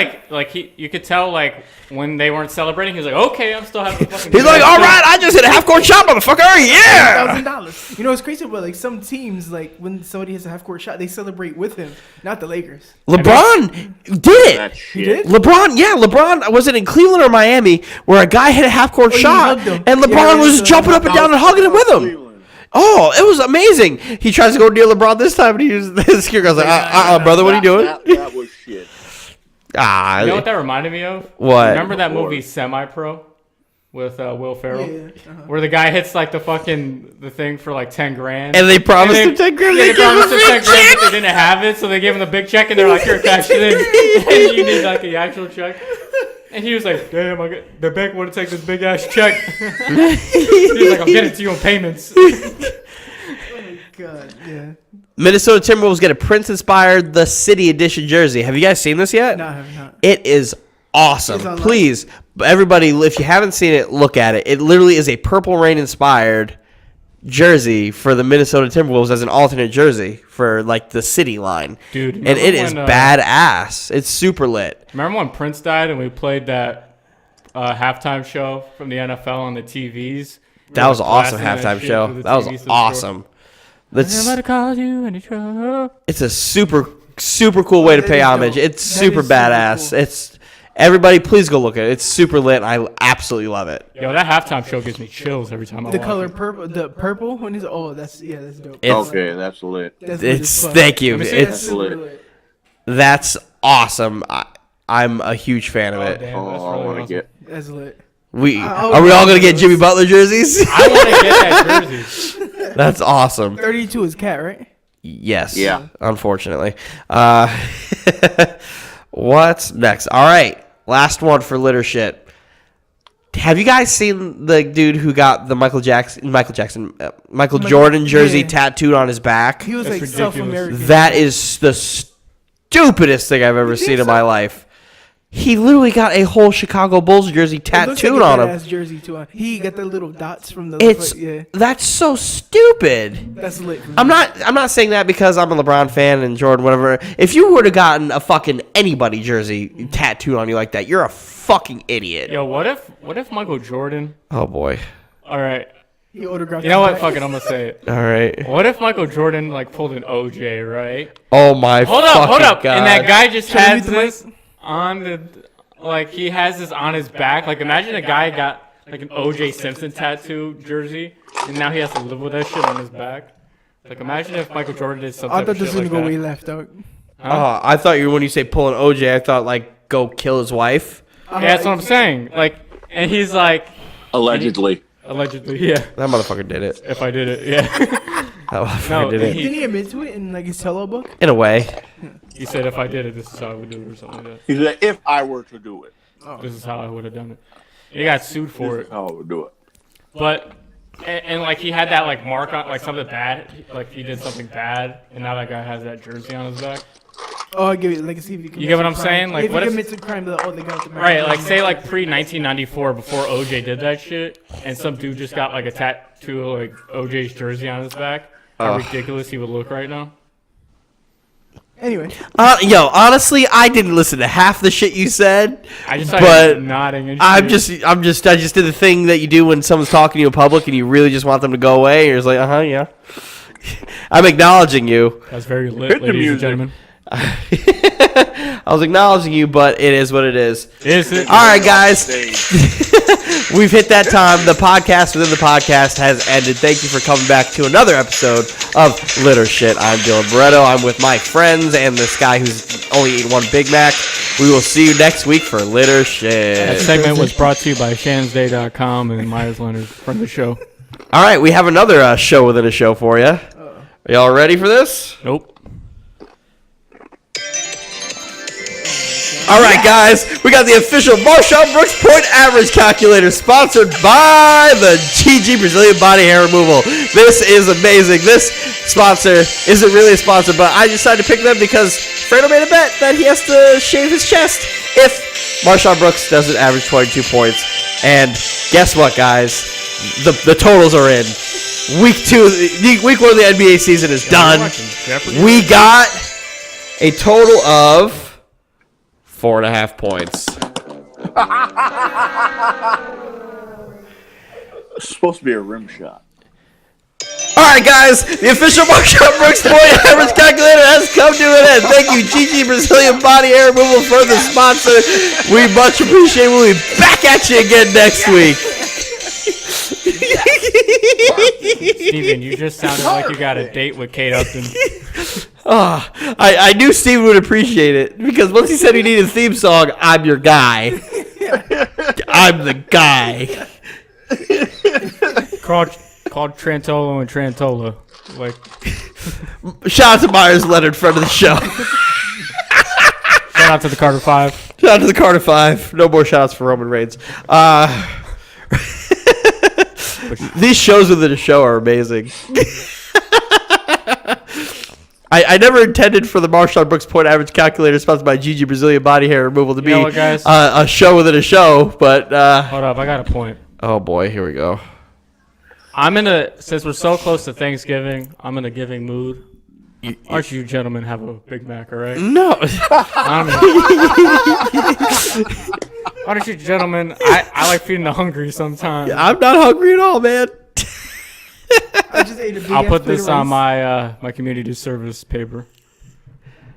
you could tell like when they weren't celebrating, he was like, okay, I'm still having fucking. He's like, "All right, I just hit a half court shot, motherfucker. Yeah." $1,000. You know what's crazy about like some teams, like when somebody hits a half court shot, they celebrate with him, not the Lakers. LeBron did That it. shit. did? LeBron, was it in Cleveland or Miami where a guy hit a half court Oh, he shot hugged him. and LeBron Yeah, was yeah, jumping up and down and hugging him with him? Cleveland. Oh, it was amazing. He tries to go near LeBron this time, and the security guard's like, brother, what are you doing? That was shit. You know what that reminded me of? What? Remember that movie Semi-Pro with Will Ferrell, Yeah, where the guy hits like the thing for like 10 grand, And they promised him 10 grand. Yeah, They they gave him promised a him big 10 grand, check. but they didn't have it, so they gave him the big check, and they're like, "Here, cash it in," and you need like the actual check. And he was like, "Damn, the bank want to take this big ass check." He's like, "I'll get it to you on payments." God, yeah. Minnesota Timberwolves get a Prince-inspired The City Edition jersey. Have you guys seen this yet? No, I have not. It is awesome. It's online. Please, everybody, if you haven't seen it, look at it. It literally is a Purple Rain-inspired jersey for the Minnesota Timberwolves as an alternate jersey for like the city line. Dude, and it is badass. It's super lit. Remember when Prince died and we played that halftime show from the NFL on the TVs? That was an awesome Blasting that halftime shit show. through the That was TV store. awesome. Somebody calls you and you show up. It's a super cool way to That pay is homage. dope. It's That super is super badass. cool. It's everybody, please go look at it. It's super lit. I absolutely love it. Yo, that halftime show gives me chills every time I The watch color it. purple, the purple one is that's dope. It's- Okay, that's lit. That's lit It's as fuck. thank you. Let me see. That's It's super lit. lit. that's awesome. I'm a huge fan of Oh, it. damn, Oh, that's I really want to awesome. get. That's lit. Are we all gonna get Jimmy Butler jerseys? I want to get that jersey. That's awesome. 32 is cat, right? Yes. Yeah. Unfortunately. What's next? All right. Last one for litter shit. Have you guys seen the dude who got the Michael Jordan jersey yeah. tattooed on his back? He was That's like ridiculous. South-American. That is the stupidest thing I've ever seen in my life. He literally got a whole Chicago Bulls jersey It looks tattooed like a on him. badass jersey too. He got the little dots from the. It's that's so stupid. That's lit. I'm not saying that because I'm a LeBron fan and Jordan, whatever. If you would have gotten a fucking anybody jersey tattooed on you like that, you're a fucking idiot. Yo, what if Michael Jordan? Oh boy. All right, He autographed. you know his what? back. Fuck it, I'm gonna say it. All right. What if Michael Jordan like pulled an OJ, right? Oh my. Hold fucking up, God. and that guy just Should I has mute the mic? this on the, like he has this on his back. Like imagine a guy got like an OJ Simpson tattoo jersey, and now he has to live with that shit on his back. Like imagine if Michael Jordan did something. I thought this was like gonna go that. way left, dog. Oh, I thought when you say pulling OJ, I thought like go kill his wife. Yeah, that's what I'm saying. Like, and he's like, Allegedly. allegedly, yeah. That motherfucker did it. If I did it, yeah. That motherfucker No, did it. Didn't he admit to it in like his tell-all book? In a way. He said if I did it, this is how I would do it, or something like He said, if I were to do it, that. This is how I would have done it. He got sued for this is it. how I would do it. But And like he had that like mark on like something bad, like he did something bad, and now that guy has that jersey on his back. Oh, I give it like see if you You get what I'm saying? Like if what he if commits a crime, they got the right? Like say like pre 1994 before OJ did that shit, and some dude just got like a tattoo of like OJ's jersey on his back. How ridiculous he would look right now. Anyway, honestly, I didn't listen to half the shit you said. I just but started nodding and shit. I just did the thing that you do when someone's talking to you in public and you really just want them to go away. You're just like, yeah. I'm acknowledging you. That's very lit, ladies and gentlemen. I was acknowledging you, but it is what it is. Is it? All right, guys. We've hit that time. The podcast within the podcast has ended. Thank you for coming back to another episode of Litter Shit. I'm Dylan Barretto. I'm with my friends and this guy who's only eaten one Big Mac. We will see you next week for Litter Shit. That segment was brought to you by shansday.com and Myers Leonard from the show. All right, we have another show within a show for you. Are y'all ready for this? Nope. All right, guys, we got the official Marshawn Brooks point average calculator sponsored by the GG Brazilian Body Hair Removal. This is amazing. This sponsor isn't really a sponsor, but I decided to pick them because Fredo made a bet that he has to shave his chest if Marshawn Brooks doesn't average 22 points. And guess what, guys? The totals are in. Week 1 of the NBA season is done. We got a total of 4.5 points. It's supposed to be a rim shot. All right, guys, the official Marshawn Brooks point average calculator has come to an end. Thank you, GG Brazilian Body Hair Removal, for the sponsor. We much appreciate it. We'll be back at you again next week. Steven, you just sounded like you got a date with Kate Upton. I knew Steven would appreciate it because once he said he needed a theme song, I'm your guy. I'm the guy. Called Trantolo and Trantola. Like, shout out to Myers Leonard, friend of the show. Shout out to the Carter 5. Shout out to the Carter 5. No more shots for Roman Reigns. These shows within a show are amazing. I never intended for the Marshawn Brooks point average calculator sponsored by GG Brazilian Body Hair Removal to be a show within a show, but hold up, I got a point. Oh boy, here we go. Since we're so close to Thanksgiving, I'm in a giving mood. Aren't you gentlemen have a Big Mac, all right? No. Aren't you gentlemen? I like feeding the hungry sometimes. I'm not hungry at all, man. I just ate a big I'll put plate this of on rice. my community service paper.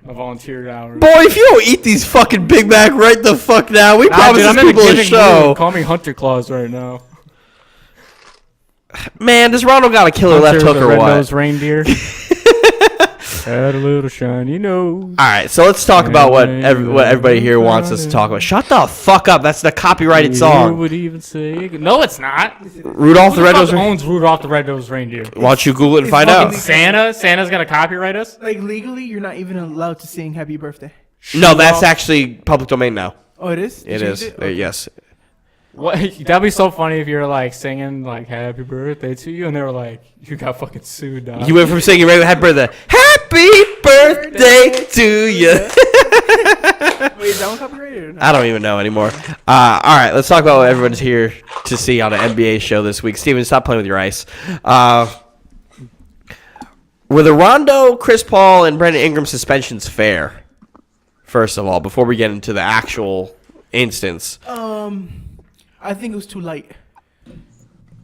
My volunteer hours. Boy, if you don't eat these fucking Big Mac right the fuck now, we promise dude, these people a show. Call me Hunter Claus right now. Man, does Ronald got a killer left hook or what? Red-nosed reindeer. Had a little shiny nose. All right, so let's talk about what everybody here wants us to talk about. Shut the fuck up. That's the copyrighted You song. would even say no, it's not. Rudolph the Red-Nosed Reindeer. owns Rudolph the Red-Nosed Reindeer? Why don't you Google it and find out? Santa's gonna copyright us? Like legally, you're not even allowed to sing "Happy Birthday." No, that's actually public domain now. Oh, it is. It is. Yes. What? That'd be so funny if you're like singing like "Happy Birthday" to you, and they were like, "You got fucking sued." Dog. You went from singing regular Happy Birthday, Happy Birthday to you. Wait, is that one copyrighted or not? I don't even know anymore. All right, let's talk about what everyone's here to see on an NBA show this week. Steven, stop playing with your ice. Were the Rondo, Chris Paul, and Brandon Ingram suspensions fair? First of all, before we get into the actual instance. I think it was too light.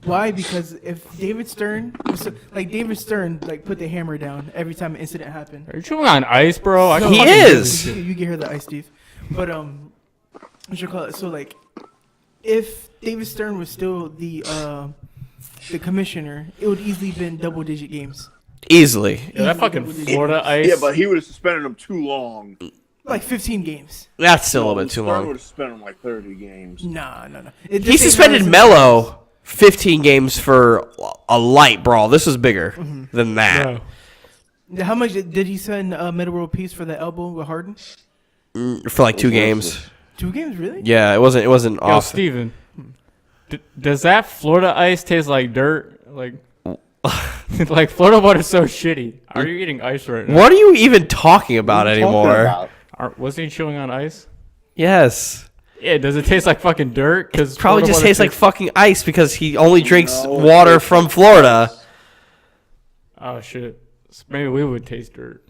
Why? Because if David Stern put the hammer down every time an incident happened. Are you chewing on ice, bro? He is. You can hear the ice, Steve. But what you call it? So like, if David Stern was still the commissioner, it would easily been double-digit games. Easily. Yeah, that fucking Florida ice. Yeah, but he would have suspended him too long. Like 15 games. That's still a little bit too Stern long. would have suspended him like 30 games. No. He suspended Melo 15 games for a light brawl. This was bigger than that. Yeah. How much did he send Metta World Peace for the elbow with Harden? For like 2 games. 2 games, really? Yeah, it wasn't Yo, off. Steven, does that Florida ice taste like dirt? Like, like Florida water's so shitty. Are you eating ice right now? What are you even talking about What are you anymore? talking about? Wasn't he chewing on ice? Yes. Yeah, does it taste like fucking dirt? Because Probably just tastes like fucking ice because he only drinks water from Florida. Oh shit! So maybe we would taste dirt.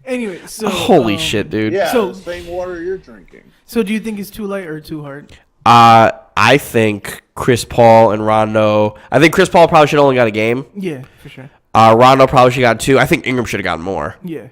Anyway, so Holy shit, dude. Yeah, So- the same water you're drinking. So do you think it's too light or too hard? I think Chris Paul and Rondo. I think Chris Paul probably should have only got a game. Yeah, for sure. Rondo probably should have got 2. I think Ingram should have gotten more. Yeah.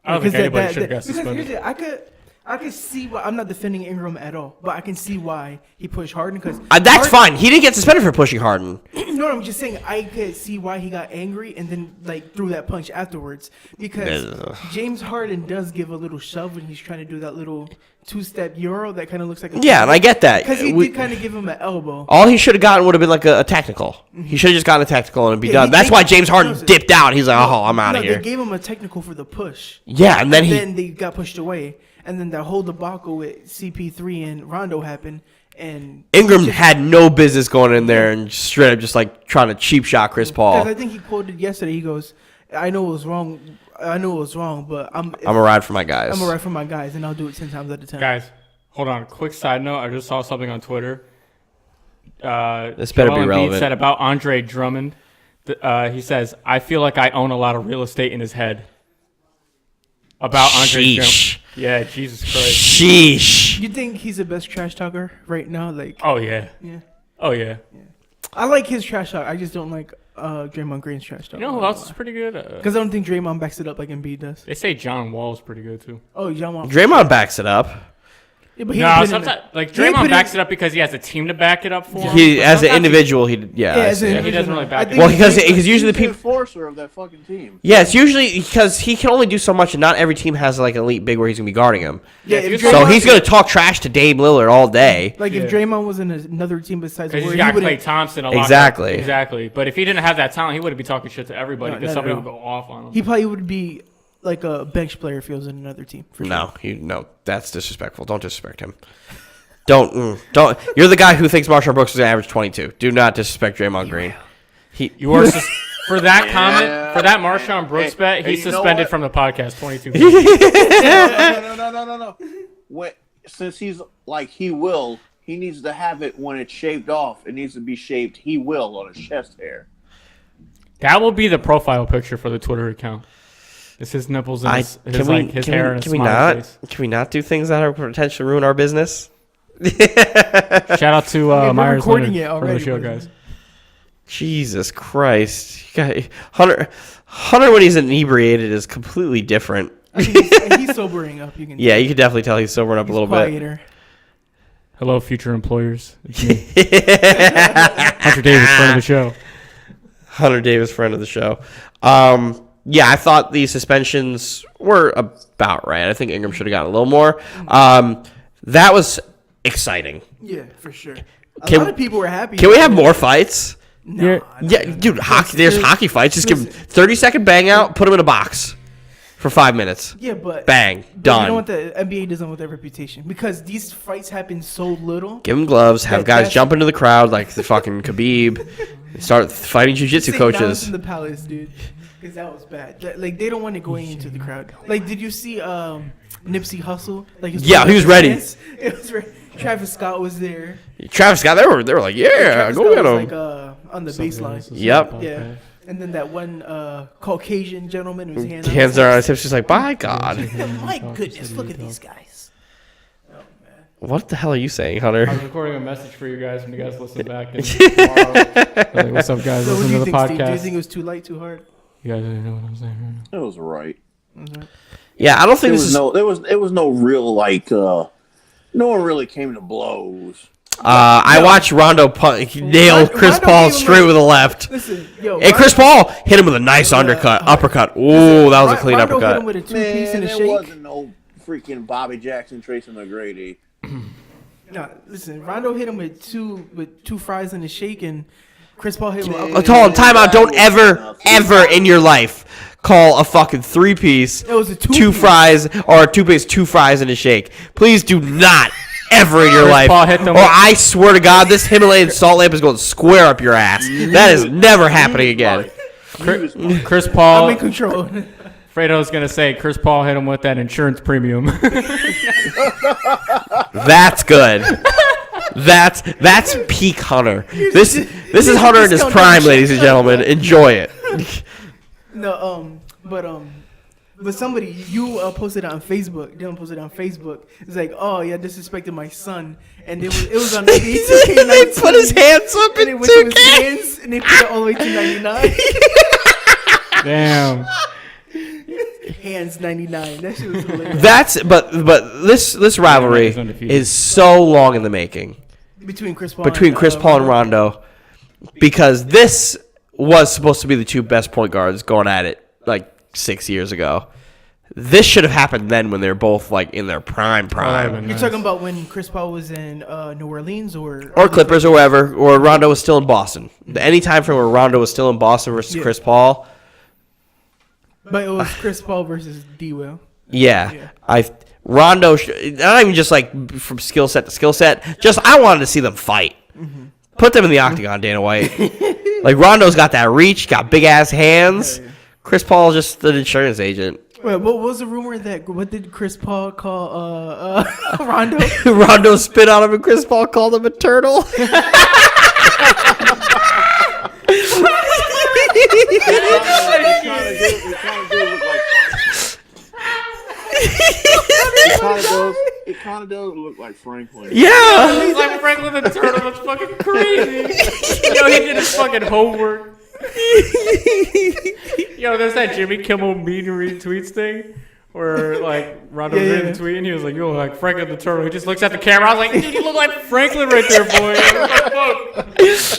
I don't think anybody should have got Because here's suspended. it, I could see why. I'm not defending Ingram at all, but I can see why he pushed Harden. Because That's fine. He didn't get suspended for pushing Harden. No, I'm just saying I could see why he got angry and then like threw that punch afterwards. Because James Harden does give a little shove when he's trying to do that little 2-step euro that kind of looks like a Yeah, and I get that. because he did kind of give him an elbow. All he should have gotten would have been like a technical. He should have just gotten a technical and be Yeah, done. he- That's they- why James Harden no, dipped out. He's like, oh, I'm out No, of here. they gave him a technical for the push. Yeah, and then Then they got pushed away, and then that whole debacle with CP3 and Rondo happened, and Ingram had no business going in there and straight up just like trying to cheap shot Chris because I Paul. think he quoted yesterday. He goes, "I know it was wrong. I know it was wrong, but I'm a ride for my guys. I'm a right for my guys, and I'll do it 10 times out of 10." Guys, hold on. Quick side note. I just saw something on Twitter. This better Joel be Embiid relevant. said about Andre Drummond. He says, "I feel like I own a lot of real estate in his head." About Andre Sheesh. Drummond. Yeah, Jesus Christ. Sheesh. You think he's the best trash talker right now? Like, Oh yeah. yeah, Oh yeah. I like his trash talk. I just don't like Draymond Green's trash talk. You know who else is pretty good? Because I don't think Draymond backs it up like Embiid does. They say John Wall's pretty good too. Oh, John Wall. Draymond backs it up. Yeah, but he No, ain't put in sometimes the- like he ain't Draymond put backs in- it up because he has a team to back it up for him. He, but as an sometimes individual, he Yeah, I as see. an he doesn't individual. really back I it think Well, up. because He's usually the the people. enforcer of that fucking team. Yeah, it's usually because he can only do so much, and not every team has like an elite big where he's gonna be guarding him. Yeah, if if you're So Draymond- he's gonna talk trash to Dame Lillard all day. Like Yeah. if Draymond was in another team besides Because Warriors, he's got he Klay wouldn't. Thompson a lot. Exactly. Exactly. But if he didn't have that talent, he wouldn't be talking shit to everybody No, because not at somebody would all. go off on him. He probably would be like a bench player if he was in another team. For sure. No, that's disrespectful. Don't disrespect him. Don't. You're the guy who thinks Marshall Brooks is gonna average 22. Do not disrespect Draymond Green. You are for that comment Yeah. for that Marshawn Brooks Hey, bet. hey, He's you know suspended what? from the podcast 22. No. Since he's like he needs to have it when it's shaved off. It needs to be shaved. He will on his chest hair. That will be the profile picture for the Twitter account. It's his nipples and his hair and his smiley face. Can we not do things that are potentially ruin our business? Shout out to we're Myers recording Leonard it for the already, show, but- guys. Jesus Christ, you got, Hunter when he's inebriated is completely different. I think he's sobering up. You can. Yeah, you can definitely tell he's sobering up he's a little quieter. Hello, future employers. It's me. Hunter Davis, friend of the show. Hunter Davis, friend of the show. Yeah, I thought the suspensions were about right. I think Ingram should have gotten a little more. That was exciting. Yeah, for sure. A Can- lot of people were happy. Can we have more fights? No, Yeah, dude, hockey. There's hockey fights. Just give him listen. 30-second bang out, put him in a box for 5 minutes. Yeah, but Bang, but done. You know what? The NBA doesn't want their reputation because these fights happen so little. Give him gloves. Have guys That's- jump into the crowd like the fucking Khabib. Start fighting jiu-jitsu Sit down coaches. in the palace, dude, because that was bad. Like they don't want it going into the crowd. Like, did you see Nipsey Hussle? Like, Yeah, he was ready. It was ready. Travis Scott was there. Travis Scott, they were like, yeah, Travis go Scott get was him. like on the baseline. Yep. Yeah. And then that one Caucasian gentleman whose hands Hands are on his hips, just like, by God. My goodness, look at these guys. What the hell are you saying, Hunter? I was recording a message for you guys when you guys listen back. And tomorrow, like, what's up, guys? So what Listen do to you the think, Steve? Do you podcast. think it was too light, too hard? You guys know what I'm saying right now. It was right. Yeah, I don't think this is. There was no real like. No one really came to blows. I watched Rondo nail Chris Rondo Paul gave him straight a- with a left. Listen, yo. Hey, Chris Paul hit him with a nice uppercut. Ooh, that was a clean Rondo hit him uppercut. with a two-piece Man, and a there shake. wasn't no freaking Bobby Jackson, Tracy McGrady. No, listen, Rondo hit him with two fries and a shake, and Chris Paul hit him with Oh, hold on, timeout. Don't ever in your life call a fucking three-piece It was a two two-piece. fries or a two-piece, two fries and a shake. Please do not ever in your Chris life. Paul hit them Or with- I swear to God, this Himalayan salt lamp is going square up your ass. That is never happening again. Chris Paul. I'm in control. Fredo's gonna say Chris Paul hit him with that insurance premium. That's good. That's peak Hunter. This is Hunter in his prime, ladies and gentlemen. Enjoy it. No, but somebody you posted it on Facebook. Dylan posted it on Facebook. It's like, oh yeah, disrespected my son, and it was on 92K. They put his hands up and in it went to his 2K. hands, and they put it all the way to 99. Damn. Hands 99. That shit was hilarious. But this rivalry He's undefeated. is so long in the making Between Chris Paul and Rondo, because this was supposed to be the two best point guards going at it like 6 years ago. This should have happened then when they're both like in their prime. You're talking about when Chris Paul was in New Orleans or Clippers or wherever, or Rondo was still in Boston. Any time from where Rondo was still in Boston versus Chris Paul. But it was Chris Paul versus D-Will. Yeah. Rondo, not even just like from skill set to skill set, just I wanted to see them fight. Mm-hmm. Put them in the octagon, Dana White. Like Rondo's got that reach, got big ass hands. Chris Paul's just an insurance agent. Wait, what was the rumor what did Chris Paul call Rondo? Rondo spit on him and Chris Paul called him a turtle. It kind of does look like Franklin. Yeah. He's like Franklin the Turtle. That's fucking crazy. Yo, he did his fucking homework. Yo, there's that Jimmy Kimmel mean retweets thing where like Rondo was reading the tweet and he was like, "Yo, like Franklin the Turtle." He just looks at the camera. I was like, "Dude, you look like Franklin right there, boy." What the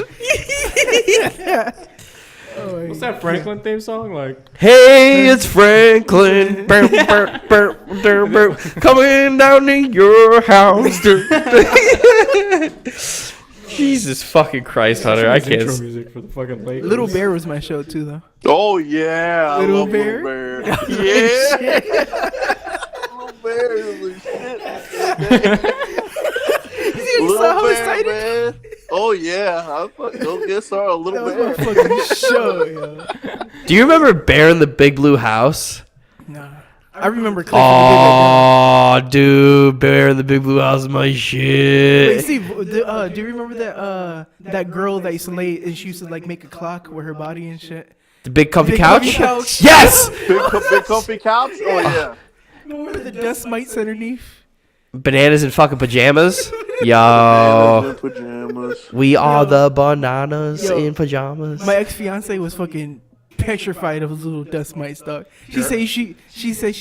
fuck? What's that Franklin theme song like? Hey, it's Franklin. Burr, burr, burr, burr, burr, coming down to your house. Jesus fucking Christ, Hunter. I can't. Intro music for the fucking Lakers. Little Bear was my show too, though. Oh yeah, I Little love Bear? Little Bear. Yeah, Little Bear is the shit. You saw how excited? Man. Oh yeah, I fucking go get started. Little That Bear. was my fucking show, yo. Do you remember Bear in the Big Blue House? Nah. I remember Cliff when he did that. Oh, dude, Bear in the Big Blue House is my Wait, shit. Steve, do you remember that girl that used to lay and she used to like make a clock with her body and shit? The big comfy Big couch? comfy couch. Yes! Big comfy couch. Oh yeah. Remember the dust mites underneath? Bananas in fucking pajamas? Bananas Yo. in pajamas. We are the bananas Yo. in pajamas. My ex-fiance was fucking petrified of those little dust mites, dog. She said she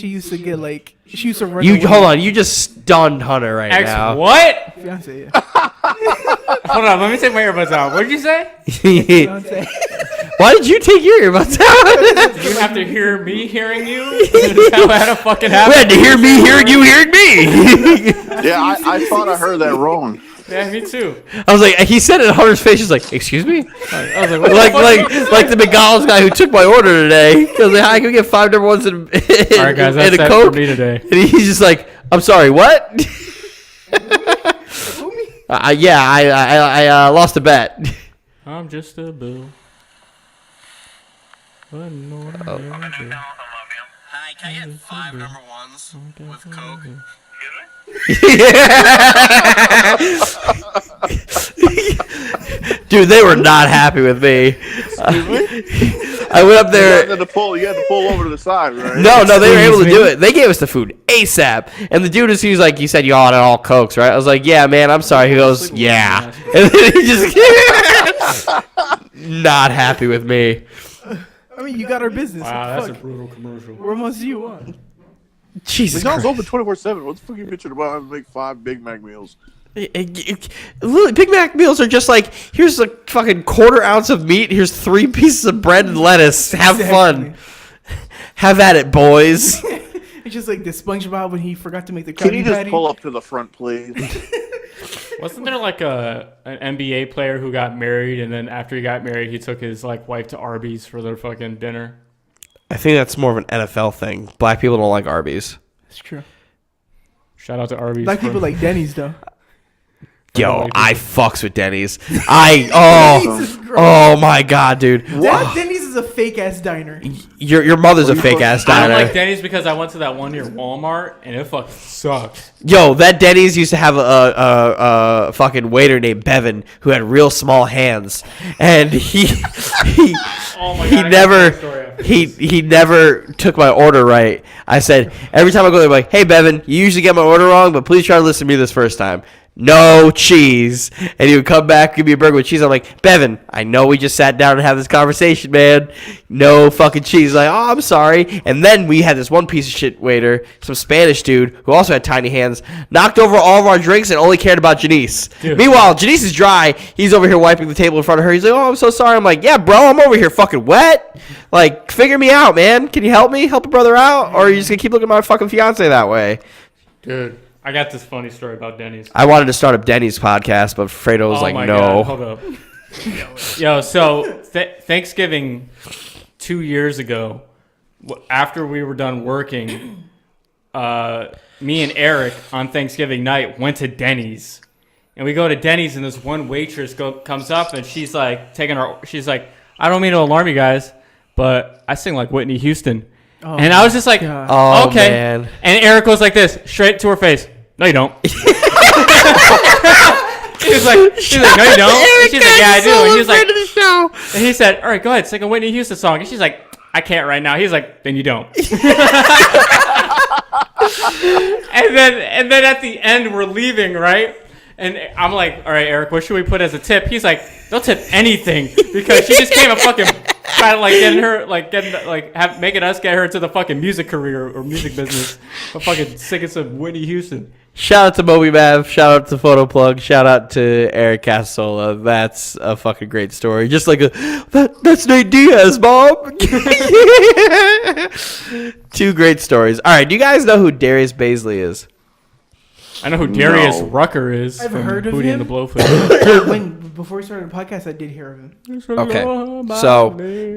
used to get like she used to run. away. Hold on, you just stunned Hunter right X now. what? Fiance, yeah. Hold on, let me take my earbuds out. What did you say? Fiance. Why did you take your earbuds out? Did you have to hear me hearing you? Is that what had to fucking We happen? had to hear me hearing you hearing me. Yeah, I thought I heard that wrong. Yeah, me too. I was like, he said it in Hunter's face. He's like, excuse me? I was like, what the fuck? like the McDonald's guy who took my order today. I was like, I could get 5 number ones in, All right, guys, that's and a it Coke. for me today. And he's just like, I'm sorry, what? Yeah, I lost a bet. I'm just a bill. Hi, can I get 5 number ones with Coke? Dude, they were not happy with me. I went up there. You had to pull over to the side, right? No, they were able to Excuse do me? it. They gave us the food ASAP. And the dude he was like, you said you ordered all Cokes, right? I was like, yeah, man, I'm sorry. He goes, yeah. And then he just not happy with me. I mean, you got our business. Wow, What that's the a fuck? brutal commercial. Where must you on? Jesus McDonald's Christ. open 24/7. What the fuck are you bitching about having to make 5 Big Mac meals? Literally, Big Mac meals are just like, here's a fucking quarter ounce of meat. Here's 3 pieces of bread and lettuce. Have fun. Have at it, boys. It's just like the SpongeBob when he forgot to make the Can Krabby you just Patty. pull up to the front, please? Wasn't there like an NBA player who got married, and then after he got married, he took his like wife to Arby's for their fucking dinner? I think that's more of an NFL thing. Black people don't like Arby's. It's true. Shout out to Arby's. Black people like Denny's though. Yo, I fucks with Denny's. Denny's is gross. Oh my god, dude. Denny's is a fake ass diner. Your mother's a fake ass I diner. don't like Denny's because I went to that one near Walmart and it fucking sucks. Yo, that Denny's used to have a fucking waiter named Bevan who had real small hands, and he Oh my he God, I got never a story after this. he never took my order right. I said every time I go there, I'm like, hey Bevan, you usually get my order wrong, but please try to listen to me this first time. No cheese. And he would come back, give me a burger with cheese. I'm like, Bevan, I know we just sat down and had this conversation, man. No fucking cheese. He's like, oh, I'm sorry. And then we had this one piece of shit waiter, some Spanish dude who also had tiny hands, knocked over all of our drinks and only cared about Janice. Dude. Meanwhile, Janice is dry. He's over here wiping the table in front of her. He's like, oh, I'm so sorry. I'm like, yeah, bro, I'm over here fucking wet. Like, figure me out, man. Can you help me? Help a brother out? Or are you just going to keep looking at my fucking fiance that way? Dude, I got this funny story about Denny's. I wanted to start a Denny's podcast, but Fredo was like, my no. God, hold up. Yo, so Thanksgiving 2 years ago, after we were done working, me and Eric on Thanksgiving night went to Denny's. And we go to Denny's and this one waitress comes up and she's like, she's like, I don't mean to alarm you guys, but I sing like Whitney Houston. Oh, and I was just like, Oh, okay. man. And Eric goes like this, straight to her face. No, you don't. She's like, no, you don't. And she's like, yeah, I do. And he was like, and he said, all right, go ahead, sing a Whitney Houston song. And she's like, I can't right now. He's like, then you don't. and then at the end, we're leaving, right? And I'm like, all right, Eric, what should we put as a tip? He's like, don't tip anything because she just came and fucking trying to making us get her into the fucking music career or music business. But fucking singing some Whitney Houston. Shout out to Moby Mav. Shout out to Photo Plug. Shout out to Eric Casola. That's a fucking great story. Just like that's Nate Diaz, Bob. Two great stories. All right, do you guys know who Darius Baisley is? I know who Darius Rucker is. I've from heard of Hootie him. and the Blowfish. Before we started the podcast, I did hear of him. Okay, so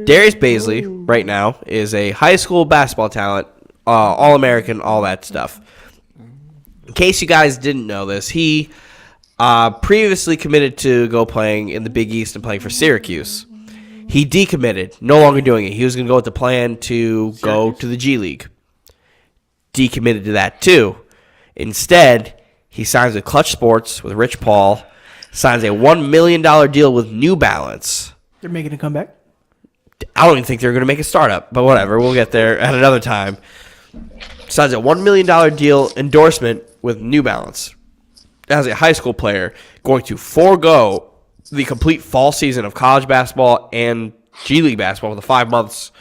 Darius Baisley right now is a high school basketball talent, All-American, all that stuff. In case you guys didn't know this, he previously committed to go playing in the Big East and playing for Syracuse. He decommitted, no longer doing it. He was going to go with the plan to go to the GLeague. Decommitted to that too. Instead, he signs with Clutch Sports with Rich Paul, signs a $1 million deal with New Balance. They're making a comeback. I don't even think they're going to make a startup, but whatever. We'll get there at another time. Signs a $1 million deal endorsement with New Balance. As a high school player, going to forego the complete fall season of college basketball and G League basketball for the 5 months,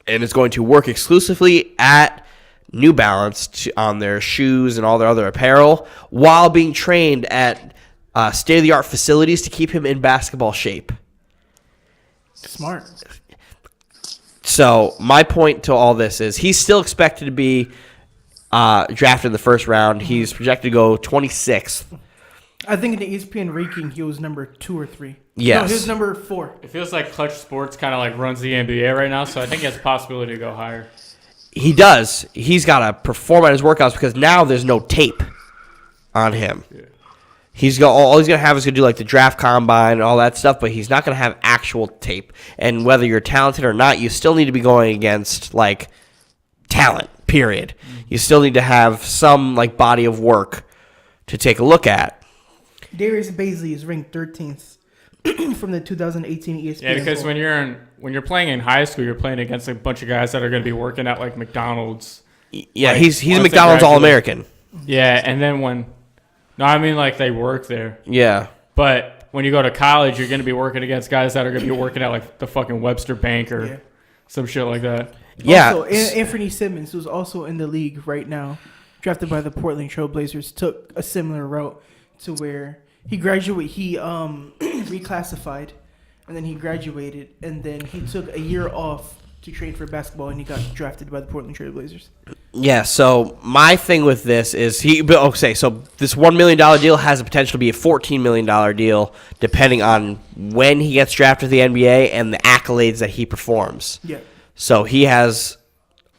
and is going to work exclusively at New Balance on their shoes and all their other apparel while being trained at state-of-the-art facilities to keep him in basketball shape. Smart. So my point to all this is he's still expected to be drafted in the first round. He's projected to go 26th. I think in the ESPN ranking, he was number 2 or 3. Yes. No, he was number 4. It feels like Clutch Sports kind of like runs the NBA right now, so I think he has a possibility to go higher. He does. He's got to perform at his workouts because now there's no tape on him. Yeah. All he's going to have is going to do like the draft combine and all that stuff, but he's not going to have actual tape. And whether you're talented or not, you still need to be going against like talent, period. Mm-hmm. You still need to have some like body of work to take a look at. Darius Baisley is ranked 13th from the 2018 ESPN. Yeah, because when you're playing in high school, you're playing against a bunch of guys that are going to be working at like McDonald's. Yeah, like, he's a McDonald's All-American. Yeah, and then I mean like they work there. Yeah. But when you go to college, you're going to be working against guys that are going to be working at like the fucking Webster Bank or some shit like that. Yeah. Also, Anthony Simmons, who's also in the league right now, drafted by the Portland Trail Blazers, took a similar route to where he reclassified, and then he graduated, and then he took a year off to train for basketball, and he got drafted by the Portland Trail Blazers. Yeah, so my thing with this is so this $1 million deal has the potential to be a $14 million deal depending on when he gets drafted to the NBA and the accolades that he performs. Yeah. So he has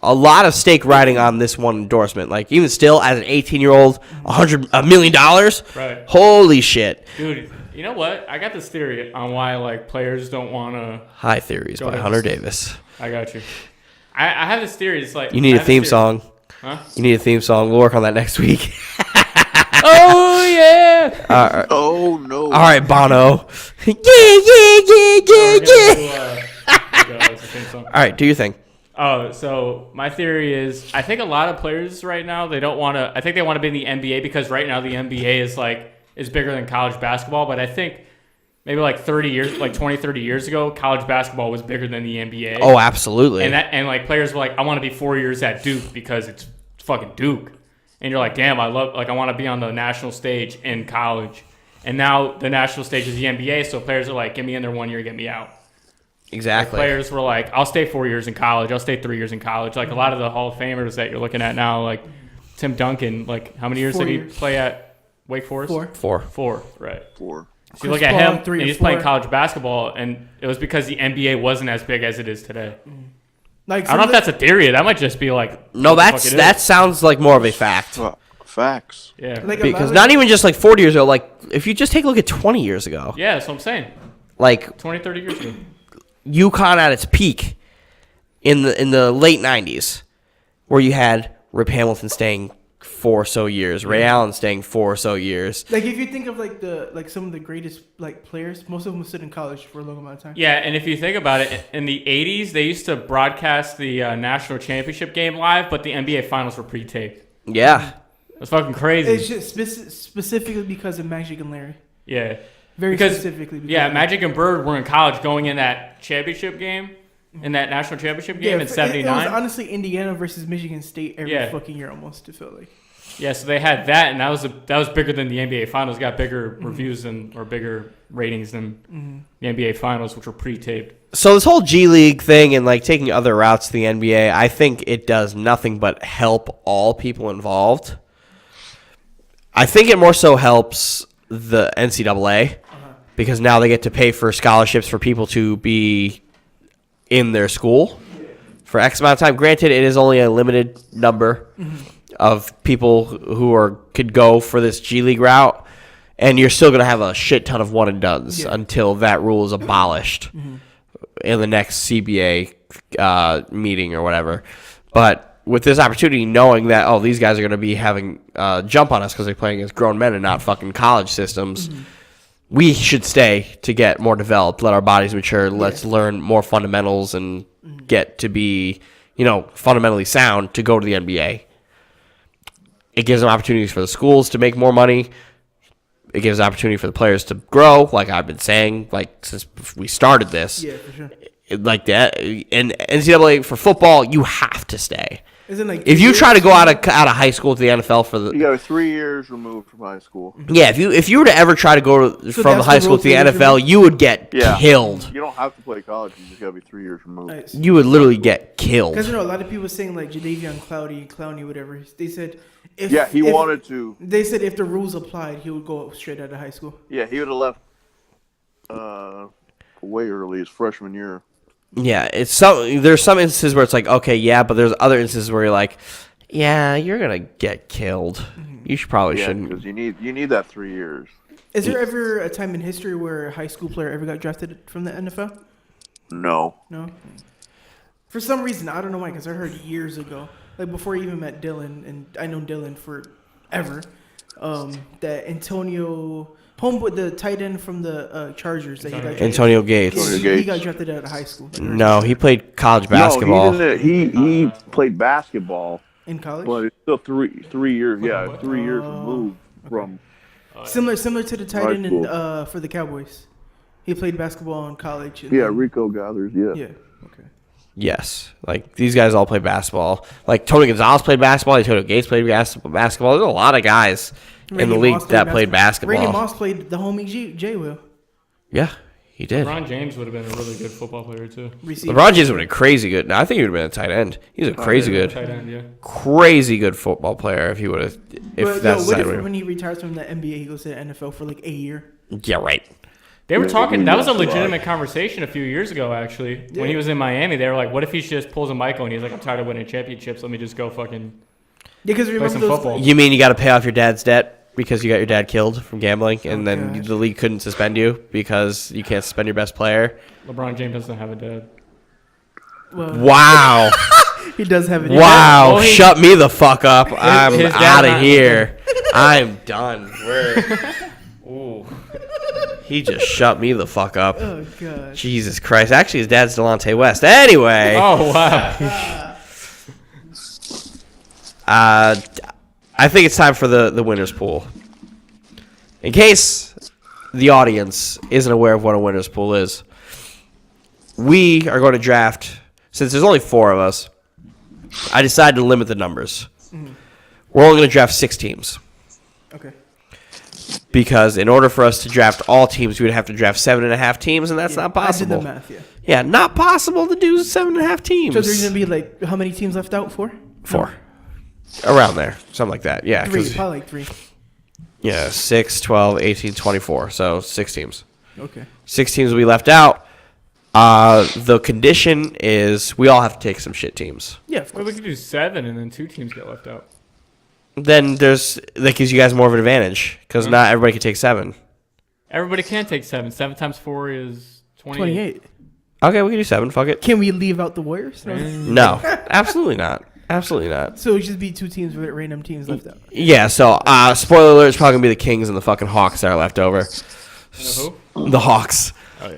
a lot of stake riding on this one endorsement. Like, even still, as an 18-year-old, $100 million? Right. Holy shit. Dude, you know what? I got this theory on why, like, players don't want to... High Theories by Hunter Davis. I got you. I have this theory. It's like... You need a theme song. Huh? You need a theme song. We'll work on that next week. Oh, yeah! Oh no! All right, Bono. Yeah. All right, do your thing. Oh, so my theory is, I think a lot of players right now, they don't want to. I think they want to be in the NBA because right now the NBA is bigger than college basketball. But I think maybe like 30 years ago, college basketball was bigger than the NBA. Oh, absolutely. And like players were like, I want to be 4 years at Duke because it's fucking Duke. And you're like, damn, I want to be on the national stage in college. And now the national stage is the NBA, so players are like, get me in there 1 year, get me out. Exactly. Players were like, I'll stay 4 years in college. I'll stay 3 years in college. Like a lot of the Hall of Famers that you're looking at now, like Tim Duncan, like how many years 4 did he years. play at Wake Forest? 4. 4, right. 4. So you look Chris at Paul, him, 3 and or he's playing 4. college basketball, and it was because the NBA wasn't as big as it is today. Like I don't know if that's a theory. That might just be like... No, what the fuck it that is. sounds like more of a fact. Facts. Yeah. like Because not even just like 40 years ago, like if you just take a look at 20 years ago, Yeah, that's what I'm saying. like 20, 30 years ago. UConn at its peak in the late 90s, where you had Rip Hamilton staying 4 or so years, Ray Allen staying 4 or so years. Like if you think of like some of the greatest like players, most of them stood in college for a long amount of time. Yeah, and if you think about it, in the 80s, they used to broadcast the national championship game live, but the NBA finals were pre-taped. Yeah. That's fucking crazy. It's just specifically because of Magic and Larry. Yeah. Very Because, specifically. Because yeah, of- Magic and Bird were in college going in that championship game, in that national championship game in it was '79. honestly Indiana versus Michigan State every fucking year almost. It felt like. Yeah, so they had that, and that was bigger than the NBA Finals. Got bigger reviews or bigger ratings than the NBA Finals, which were pre-taped. So this whole G League thing and like taking other routes to the NBA, I think it does nothing but help all people involved. I think it more so helps the NCAA because now they get to pay for scholarships for people to be in their school for X amount of time. Granted, it is only a limited number of people who could go for this G League route, and you're still going to have a shit ton of one and dones until that rule is abolished in the next CBA meeting or whatever. But with this opportunity, knowing that, oh, these guys are going to be having jump on us because they're playing against grown men and not fucking college systems, we should stay to get more developed, let our bodies mature, let's learn more fundamentals and get to be, fundamentally sound to go to the NBA. It gives them opportunities for the schools to make more money. It gives opportunity for the players to grow, like I've been saying, like since we started this. Yeah, for sure. Like that, and NCAA for football, you have to stay. Isn't like If you try to go out of high school to the NFL for You the got 3 years removed from high school. if you were to ever try to go from the that's high the school rule to the for NFL, you would get Yeah. killed. You don't have to play college. You just got to be 3 years removed. Nice. You would literally get killed. Because a lot of people saying like Jadeveon Clowney, whatever. They said if He wanted to. They said if the rules applied, he would go straight out of high school. Yeah, he would have left way early his freshman year. Yeah, there's some instances where it's like, okay, yeah, but there's other instances where you're like, yeah, you're gonna get killed. You probably Yeah, shouldn't. because you need that 3 years. Is there ever a time in history where a high school player ever got drafted from the NFL? No. No. For some reason, I don't know why, because I heard years ago, like before I even met Dylan, and I known Dylan forever, that Antonio, the tight end from the Chargers, that he got drafted. Antonio Gates. He got drafted out of high school. No, he played college basketball. No, he played basketball, In college? but it's still three years. Yeah, 3 years removed from. Similar to the tight High end school. for the Cowboys. He played basketball in college. And Yeah, Rico Gathers. Yeah. Yeah. Okay. Yes, like these guys all play basketball. Like Tony Gonzalez played basketball. Antonio Gates played basketball. There's a lot of guys in the Randy league Moss that played basketball. Randy Moss played the homie J Will. Yeah, he did. LeBron James would have been a really good football player too. LeBron James would have been crazy good. No, I think he would have been a tight end. He's a crazy good, Tight end, yeah. crazy good football player. If he would have, if But that's what the if side when he retires from the NBA, he goes to the NFL for like a year? Yeah, right. They were talking. That was a legitimate conversation a few years ago, actually. When he was in Miami, they were like, "What if he just pulls a Michael and he's like, I'm tired of winning championships. Let me just go fucking because play remember some those football." You mean you got to pay off your dad's debt because you got your dad killed from gambling, and then gosh. the league couldn't suspend you because you can't suspend your best player? LeBron James doesn't have a dad. Well, Wow. he does have it. Wow. Well, he- Shut me the fuck up. I'm his dad out of not- here. I'm done. Ooh. He just shut me the fuck up. Oh god. Jesus Christ. Actually, his dad's Delonte West. Anyway. Oh wow. I think it's time for the winner's pool. In case the audience isn't aware of what a winner's pool is, we are going to draft, since there's only 4 of us, I decided to limit the numbers. We're only going to draft 6 teams. Okay. Because in order for us to draft all teams, we would have to draft 7.5 teams, and that's not possible. I did the math, yeah. Yeah, not possible to do 7.5 teams. So there's gonna be like how many teams left out? 4? 4. Around there. Something like that. Yeah. 3, 'cause- probably like 3. Yeah, 6, 12, 18, 24. So 6 teams. Okay. 6 teams will be left out. The condition is we all have to take some shit teams. Yeah, of Well, course. we could do 7 and then 2 teams get left out. Then that gives you guys more of an advantage because not everybody can take 7. Everybody can take 7. 7 times 4 is 28. 28. Okay, we can do 7. Fuck it. Can we leave out the Warriors? No. No, absolutely not. Absolutely not. So it would just be 2 teams with random teams left out. Yeah, so spoiler alert, it's probably going to be the Kings and the fucking Hawks that are left over. Who? The Hawks. Oh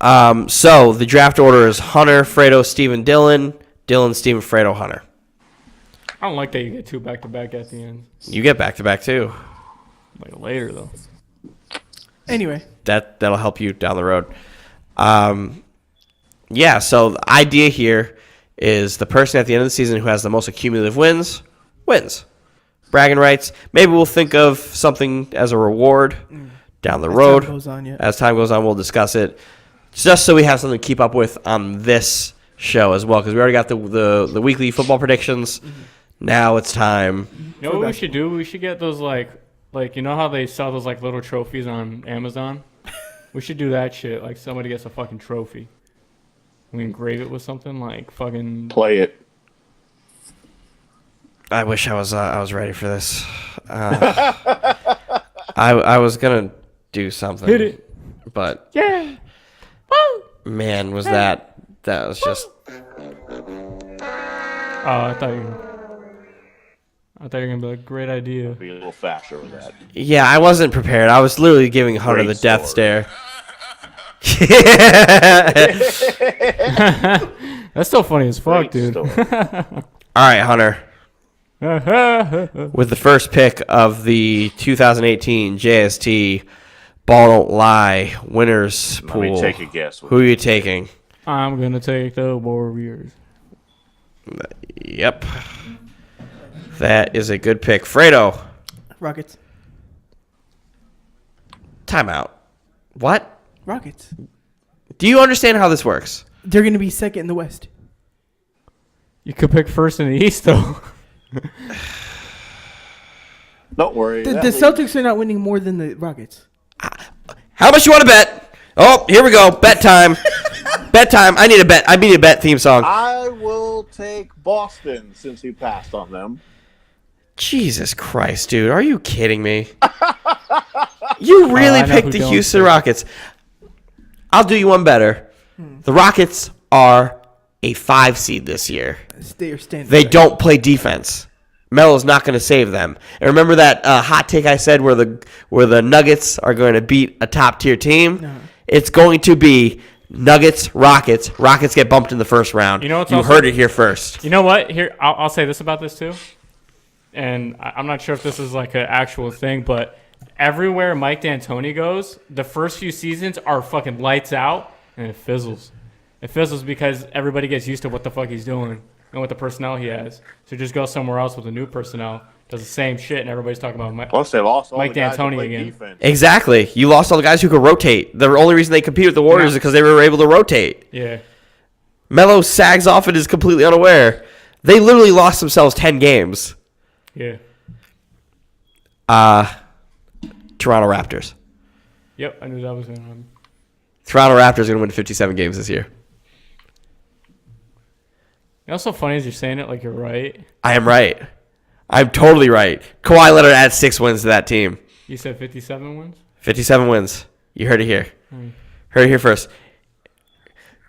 yeah. So the draft order is Hunter, Fredo, Steven, Dylan, Steven, Fredo, Hunter. I don't like that you get 2 back-to-back at the end. You get back-to-back too. Like later though. Anyway, That'll help you down the road. Yeah, so the idea here is the person at the end of the season who has the most accumulative wins. Bragging rights. Maybe we'll think of something as a reward down the road. time goes on, yeah. As time goes on, we'll discuss it. Just so we have something to keep up with on this show as well, because we already got the weekly football predictions. Now it's time. You know what we should do? We should get those like you know how they sell those like little trophies on Amazon? We should do that shit. Like somebody gets a fucking trophy. We engrave it with something like fucking. Play it. I wish I was ready for this. I was gonna do something. Hit it. But Yeah. man, was that was just. Oh, I thought you were gonna be like, great idea. Be a little faster with that. Yeah, I wasn't prepared. I was literally giving Hunter Great the death story. stare. That's still funny as fuck, Great dude. story. All right, Hunter. With the first pick of the 2018 JST Ball Don't Lie winners Let pool, me take a guess. who are you taking? I'm gonna take the Warriors. Yep. That is a good pick. Fredo, Rockets. timeout. What? Rockets. Do you understand how this works? They're going to be second in the West. You could pick first in the East though. Don't worry. The that league- Celtics are not winning more than the Rockets. How much you want to bet? Oh, here we go. Bet time. Bet time. I need a bet. I need a bet theme song. I will take Boston since he passed on them. Jesus Christ, dude. Are you kidding me? You really I know picked who the don't Houston pick. Rockets. I'll do you one better. The Rockets are a 5 seed this year. They are standing. They don't play defense. Melo's not going to save them. And remember that hot take I said where the Nuggets are going to beat a top tier team? No. It's going to be Nuggets, Rockets. Rockets get bumped in the first round. You know what's you also- heard it here first. You know what? Here, I'll say this about this too. And I'm not sure if this is like an actual thing, but everywhere Mike D'Antoni goes, the first few seasons are fucking lights out, and it fizzles. It fizzles because everybody gets used to what the fuck he's doing and what the personnel he has. So just go somewhere else with the new personnel, does the same shit, and everybody's talking about Mike. Plus, they lost all Mike the guys that D'Antoni play again. defense. Exactly. You lost all the guys who could rotate. The only reason they compete with the Warriors is because they were able to rotate. Yeah. Melo sags off and is completely unaware. They literally lost themselves 10 games. Yeah. Toronto Raptors. Yep, I knew that was going to happen. Toronto Raptors are going to win 57 games this year. You know what's so funny is you're saying it like you're right. I am right. I'm totally right. Kawhi Leonard adds 6 wins to that team. You said 57 wins? 57 wins. You heard it here. Heard it here first.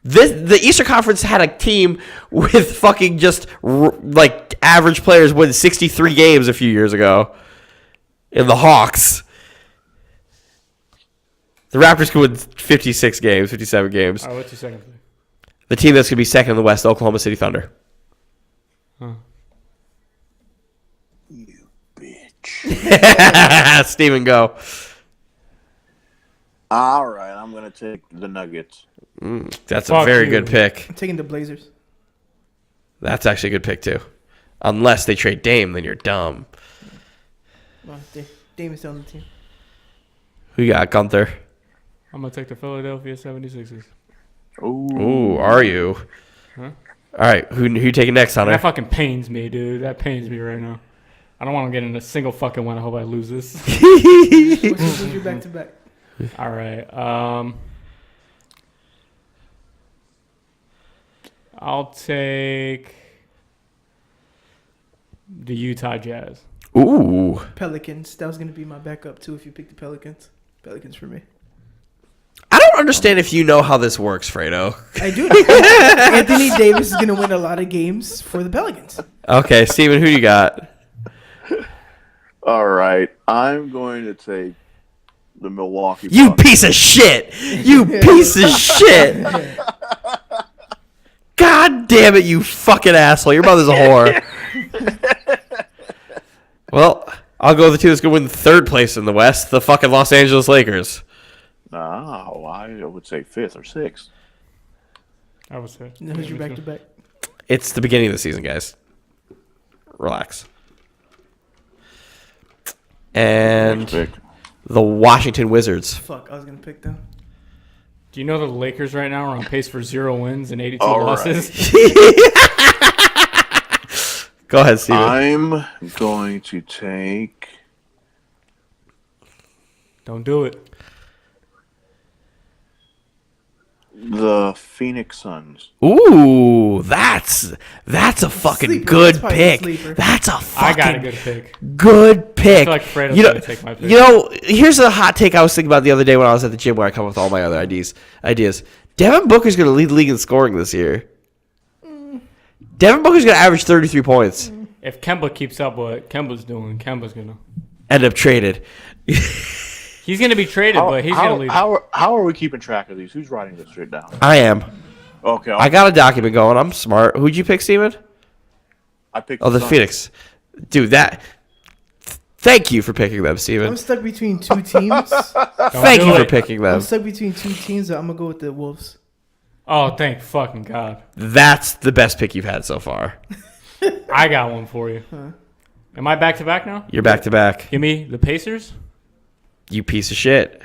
The Eastern Conference had a team with fucking just like average players win 63 games a few years ago. In the Hawks. The Raptors could win 56 games, 57 games. All right, what's your second pick? The team that's going to be second in the West, Oklahoma City Thunder. Huh. You bitch. Steven, go. All right, I'm going to take the Nuggets. That's a Fuck very you. good pick. I'm taking the Blazers. That's actually a good pick, too. Unless they trade Dame, then you're dumb. Well, Dame is still on the team. Who you got, Gunther? I'm going to take the Philadelphia 76ers. Ooh, are you? Huh? All right, who you taking next, Hunter? That fucking pains me, dude. That pains me right now. I don't want to get in a single fucking one. I hope I lose this. What's your back-to-back? All right. I'll take the Utah Jazz. Ooh. Pelicans. That was going to be my backup, too, if you picked the Pelicans. Pelicans for me. I don't understand if you know how this works, Fredo. I do. Anthony Davis is going to win a lot of games for the Pelicans. Okay, Steven, who you got? All right, I'm going to take the Milwaukee You Bucks. piece of shit! You piece of shit! God damn it, you fucking asshole. Your mother's a whore. Well, I'll go with the team that's going to win third place in the West, the fucking Los Angeles Lakers. No, I would say 5th or 6th. I would say. And who's your back-to-back? It's the beginning of the season, guys. Relax. And Pick. the Washington Wizards. Fuck, I was going to pick them. Do you know that the Lakers right now are on pace for 0 wins and 82 All losses? Go ahead, Steven. I'm going to take Don't do it. the Phoenix Suns. Ooh, that's a fucking Sleeper. good That's probably a pick. sleeper. That's a I fucking got a good pick. good pick. I feel like Fredo's you know, gonna take my pick. You know, here's a hot take I was thinking about the other day when I was at the gym where I come up with all my other ideas. Devin Booker's going to lead the league in scoring this year. Devin Booker's going to average 33 points. If Kemba keeps up what Kemba's doing, Kemba's going to. End up traded. He's going to be traded, but he's going to leave. How are we keeping track of these? Who's writing this shit down? I am. Okay, I got a document going. I'm smart. Who'd you pick, Steven? I picked Oh, the Suns. Phoenix. Dude, thank you for picking them, Steven. I'm stuck between two teams. Thank do you for it. picking them. I'm stuck between two teams, but I'm going to go with the Wolves. Oh, thank fucking God. That's the best pick you've had so far. I got one for you. Am I back-to-back now? You're back to back. Give me the Pacers You piece of shit.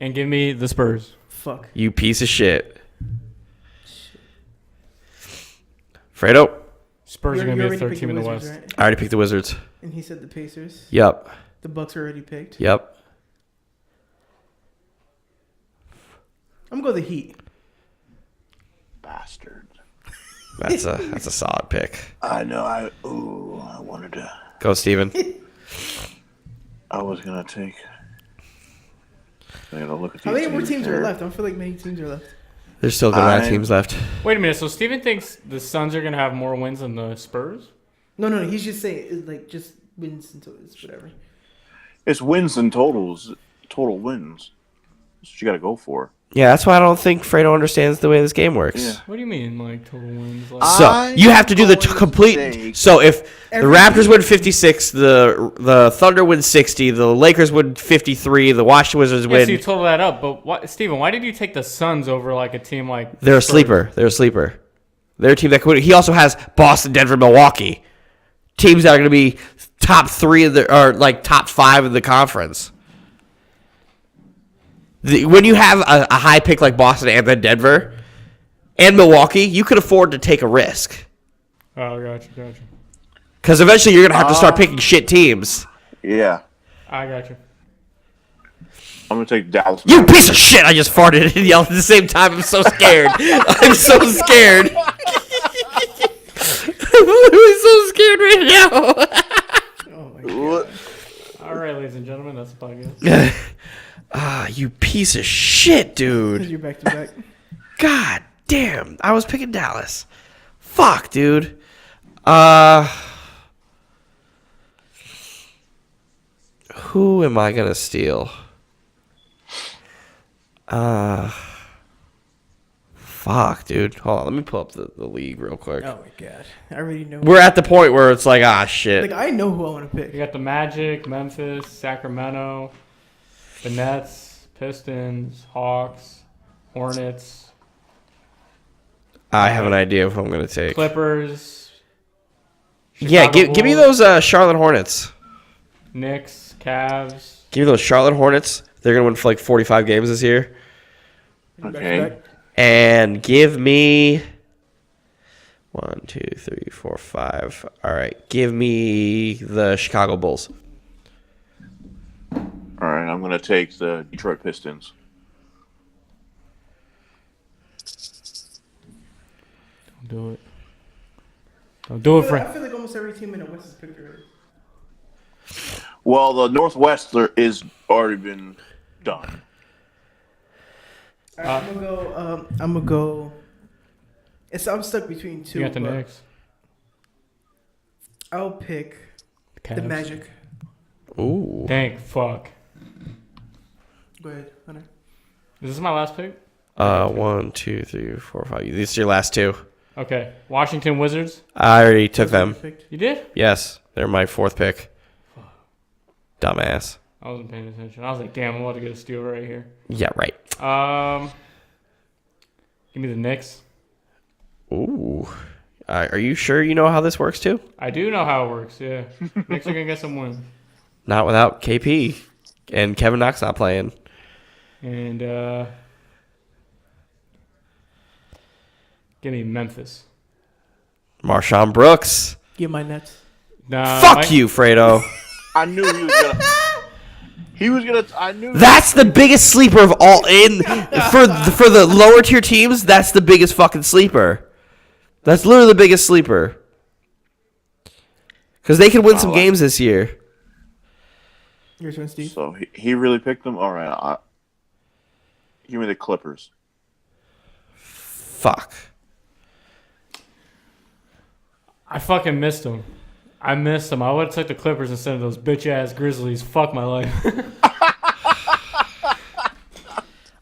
and give me the Spurs. Fuck. You piece of shit. Fredo, Spurs are going to be already the third picked team in the Wizards, West. right? I already picked the Wizards. And he said the Pacers. Yep. The Bucks are already picked. Yep. I'm going to go the Heat. Bastard. That's a solid pick. I know. I wanted to. Go, Steven. I was gonna take. I gotta look at How these many more teams are here. left? I don't feel like many teams are left. There's still good amount of teams left. Wait a minute. So Steven thinks the Suns are going to have more wins than the Spurs? No, he's just saying, it's like, just wins until it's whatever. It's wins and totals. Total wins. That's what you gotta go for. Yeah, that's why I don't think Fredo understands the way this game works. Yeah. What do you mean, like, total wins? Like, So you have to do the I'm going to complete. take- So if the Every Raptors win 56, the Thunder win 60, the Lakers win 53, the Washington Wizards yeah, so you win. total that up. But what, Steven, why did you take the Suns over, like, a team like They're a Spurs? sleeper. They're a sleeper. They're a team that could. He also has Boston, Denver, Milwaukee, teams that are going to be top 3 of the or like top 5 in the conference. When you have a high pick like Boston and then Denver and Milwaukee, you could afford to take a risk. Oh, gotcha. Because eventually you're going to have to start picking shit teams. Yeah. I gotcha. I'm gonna take Dallas. You piece of shit! I just farted and yelled at the same time. I'm so scared. I'm so scared. I'm literally so scared right now. Oh my god. All right, ladies and gentlemen, that's the podcast. You piece of shit, dude. You're back to back. God damn. I was picking Dallas. Fuck, dude. Who am I gonna steal? Fuck, dude. Hold on, let me pull up the league real quick. Oh my god. I already know. We're at the point where it's like, shit. Like, I know who I want to pick. You got the Magic, Memphis, Sacramento, the Nets, Pistons, Hawks, Hornets. I have an idea of who I'm gonna take. Clippers. Yeah, Chicago give me Bulls, those Charlotte Hornets. Knicks, Cavs. Give me those Charlotte Hornets. They're gonna win for like 45 games this year. Okay. And give me 1, 2, 3, 4, 5. All right, give me the Chicago Bulls. All right, I'm gonna take the Detroit Pistons. Don't do it. Don't do it, I friend. feel like almost every team in the West is picked already. Well, the Northwest is already been done. Alright, I'm gonna go. I'm stuck between two. You got the but Knicks. I'll pick the Cavs. Magic. Ooh. Dang, fuck. Go ahead, Hunter. Is this my last pick? 1, 2, 3, 4, 5. These are your last two. Okay. Washington Wizards. I already took them. Picked. You did? Yes, they're my fourth pick. Dumbass. I wasn't paying attention. I was like, damn, I'm about to get a steal right here. Yeah, right. Give me the Knicks. Ooh. Are you sure you know how this works too? I do know how it works, yeah. Knicks are going to get some wins. Not without KP and Kevin Knox not playing. And give me Memphis. Marshawn Brooks. Get my Nets. Nah, Fuck you, Fredo. I knew he was gonna. He was gonna. I knew. That's the biggest sleeper of all in for the lower tier teams. That's the biggest fucking sleeper. That's literally the biggest sleeper. Because they can win some games this year. Your turn, Steve. So he really picked them. All right. Give me the Clippers. Fuck. I fucking missed them. I missed them. I would have took the Clippers instead of those bitch-ass Grizzlies. Fuck my life.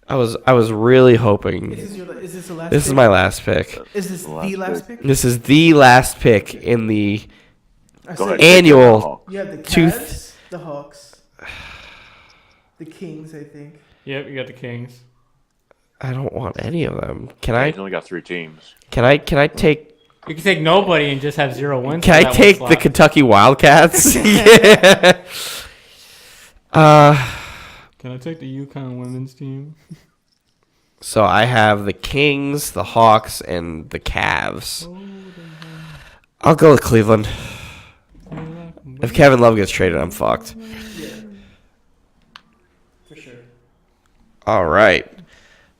I was really hoping. Is this the last? This pick? is my last pick. Is this the last pick? This is the last pick in the I Go said ahead. annual. you have the Two- Cavs, the Hawks, the Kings. I think. Yep, you got the Kings. I don't want any of them. Can He's I? only got 3 teams. Can I take? You can take nobody and just have 0 wins. Can for I that take one the slot. Kentucky Wildcats? Yeah. Can I take the UConn women's team? So I have the Kings, the Hawks, and the Cavs. I'll go with Cleveland. If Kevin Love gets traded, I'm fucked. For sure. All right.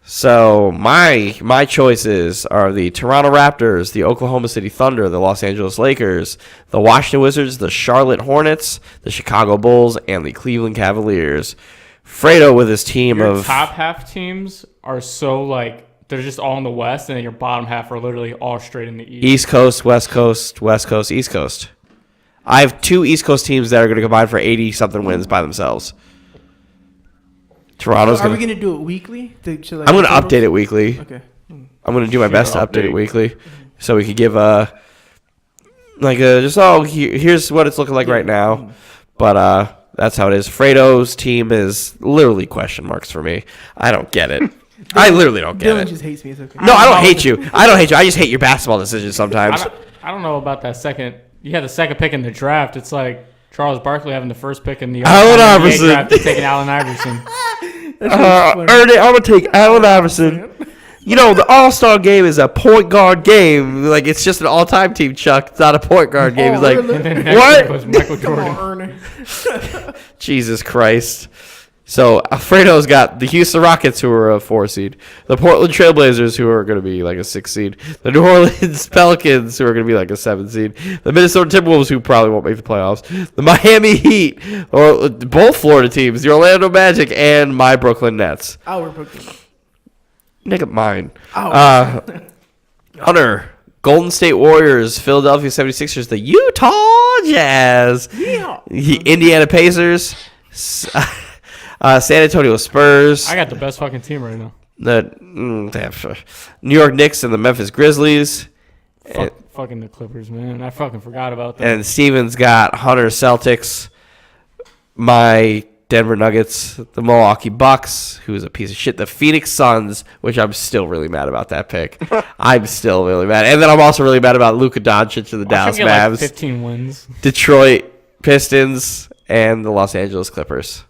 So my choices are the Toronto Raptors, the Oklahoma City Thunder, the Los Angeles Lakers, the Washington Wizards, the Charlotte Hornets, the Chicago Bulls, and the Cleveland Cavaliers. Fredo with his team Your of top half teams are so like they're just all in the West, and then your bottom half are literally all straight in the East. East Coast, West Coast, West Coast, East Coast. I have 2 East Coast teams that are going to combine for 80-something wins by themselves. Toronto's Are we going to... gonna do it weekly? I'm going to update it weekly. Okay. I'm going to do my best to update it update. weekly. So we could give here's what it's looking like right now. But that's how it is. Fredo's team is literally question marks for me. I don't get it. I literally don't get Dylan it. just hates me. It's okay. No, I don't hate you. I don't hate you. I just hate your basketball decisions sometimes. I don't know about that second. You had the second pick in the draft. It's like Charles Barkley having the first pick in the Allen NBA Iverson. draft and taking Allen Iverson. Earned it. I'm going to take Allen Iverson. You know, the All-Star game is a point guard game. Like, it's just an all-time team, Chuck. It's not a point guard game. It's like, And then next what? pick was Michael Come Jordan. on, Ernie. Jesus Christ. So Alfredo's got the Houston Rockets, who are a 4 seed, the Portland Trailblazers, who are going to be like a 6 seed, the New Orleans Pelicans, who are going to be like a 7 seed, the Minnesota Timberwolves, who probably won't make the playoffs, the Miami Heat, or both Florida teams, the Orlando Magic, and my Brooklyn Nets. Our Brooklyn. Nigga, mine. Our. Hunter, Golden State Warriors, Philadelphia 76ers, the Utah Jazz, Yeah. Indiana Pacers, San Antonio Spurs, I got the best fucking team right now. New York Knicks, and the Memphis Grizzlies. Fucking the Clippers, man. I fucking forgot about that. And Steven's got Hunter Celtics, my Denver Nuggets, the Milwaukee Bucks, who's a piece of shit, the Phoenix Suns, which I'm still really mad about that pick. I'm still really mad. And then I'm also really mad about Luka Doncic and the Dallas Mavs, like 15 wins. Detroit Pistons, and the Los Angeles Clippers.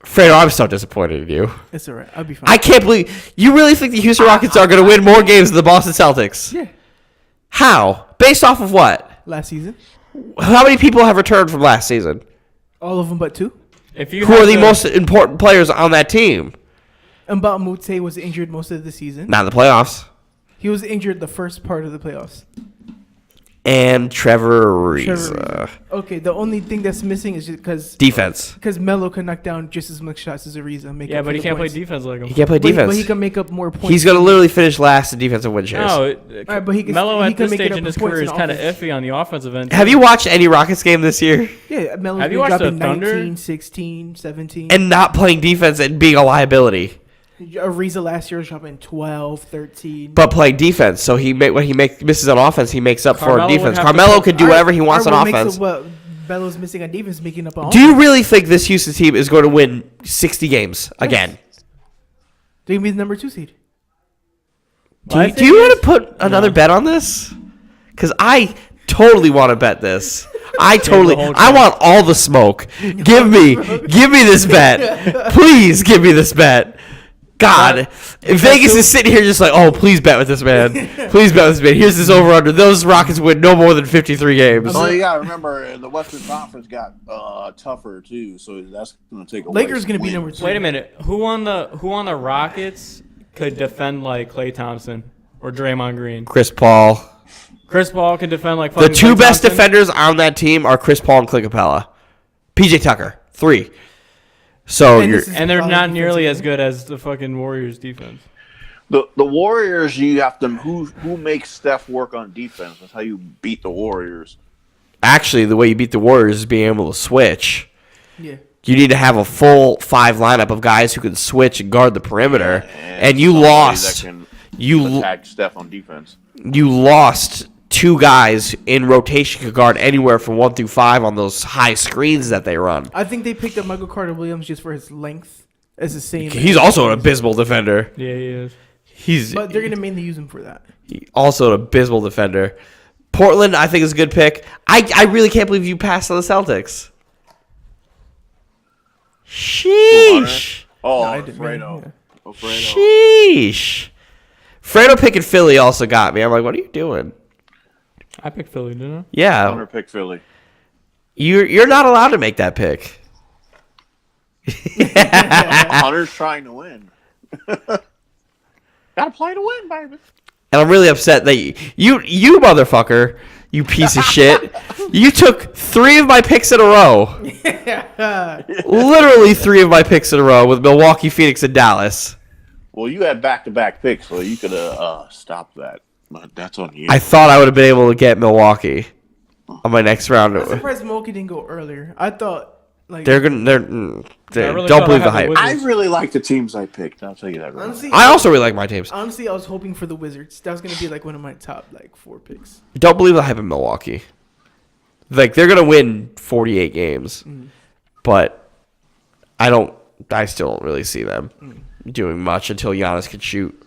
Fredo, I'm so disappointed in you. It's all right. I'll be fine. I can't believe you really think the Houston Rockets are going to win more games than the Boston Celtics. Yeah. How? Based off of what? Last season. How many people have returned from last season? All of them but 2. If you Who are the most important players on that team? Mbah Moute was injured most of the season. Not in the playoffs. He was injured the first part of the playoffs. And Trevor Ariza. Okay, the only thing that's missing is just Defense. because Melo can knock down just as much shots as Ariza. Yeah, but he can't play defense like him. He can't play defense. But he can make up more points. He's going to literally finish last in defensive win shares. No, Right, but he can- Melo he at can this make it stage up in with his points career in is kind of offense. iffy on the offensive end. Have you watched any Rockets game this year? Yeah, Melo's Have you been watched dropping the Thunder? 19, 16, 17. And not playing defense and being a liability. Ariza last year was dropping 12, 13. But playing defense. So when he misses on offense, he makes up for Carmelo on would defense. have to Carmelo put- could do whatever he wants on Alright, what offense. makes it what Melo's missing on defense, making up on Do you offense. really think this Houston team is going to win 60 games again? They're going to be the number 2 seed. Do you want to put another bet on this? Because I totally want to bet this. I want all the smoke. Give me this bet. Please give me this bet. God, if Vegas is sitting here just like, oh, please bet with this man. Please bet with this man. Here's this over under. Those Rockets win no more than 53 games. Well, you got to remember, the Western Conference got tougher, too, so that's going to take away. Lakers going to be number 2. Wait a minute. Who on the Rockets could defend like Klay Thompson or Draymond Green? Chris Paul. Chris Paul can defend like The fucking two Klay best Thompson? defenders on that team are Chris Paul and Clint Capella. PJ Tucker, 3. So And you're this is- And they're Solid not nearly defensive as good as the fucking Warriors defense. The Warriors, you have to who makes Steph work on defense. That's how you beat the Warriors. actually the way you beat the Warriors is being able to switch. Yeah. You need to have a full 5 lineup of guys who can switch and guard the perimeter. And you somebody lost. that can You attack Steph on defense. you lost 2 guys in rotation could guard anywhere from 1 through 5 on those high screens that they run. I think they picked up Michael Carter Williams just for his length as the same. He's also an abysmal defender. Yeah, he is. He's But they're going to mainly use him for that. also an abysmal defender. Portland, I think, is a good pick. I really can't believe you passed on the Celtics. Sheesh. Oh, No, I didn't mean- Fredo. yeah. Oh, Fredo. Sheesh. Fredo picking Philly also got me. I'm like, what are you doing? I picked Philly, didn't I? Yeah, Hunter pick Philly. you're not allowed to make that pick. Hunter's trying to win. Gotta play to win, baby. And I'm really upset that you motherfucker, you piece of shit. You took 3 of my picks in a row. Literally 3 of my picks in a row with Milwaukee, Phoenix, and Dallas. Well, you had back-to-back picks, so you could have stopped that. But that's on you. I thought I would have been able to get Milwaukee on my next round. I'm surprised Milwaukee didn't go earlier. I thought like They're really don't thought believe I the had the hype. I really like the teams I picked. I'll tell you that. Right honestly, I also really like my teams. honestly, I was hoping for the Wizards. That was gonna be like one of my top 4 picks. Don't believe the hype in Milwaukee. Like they're gonna win 48 games, but I still don't really see them doing much until Giannis can shoot.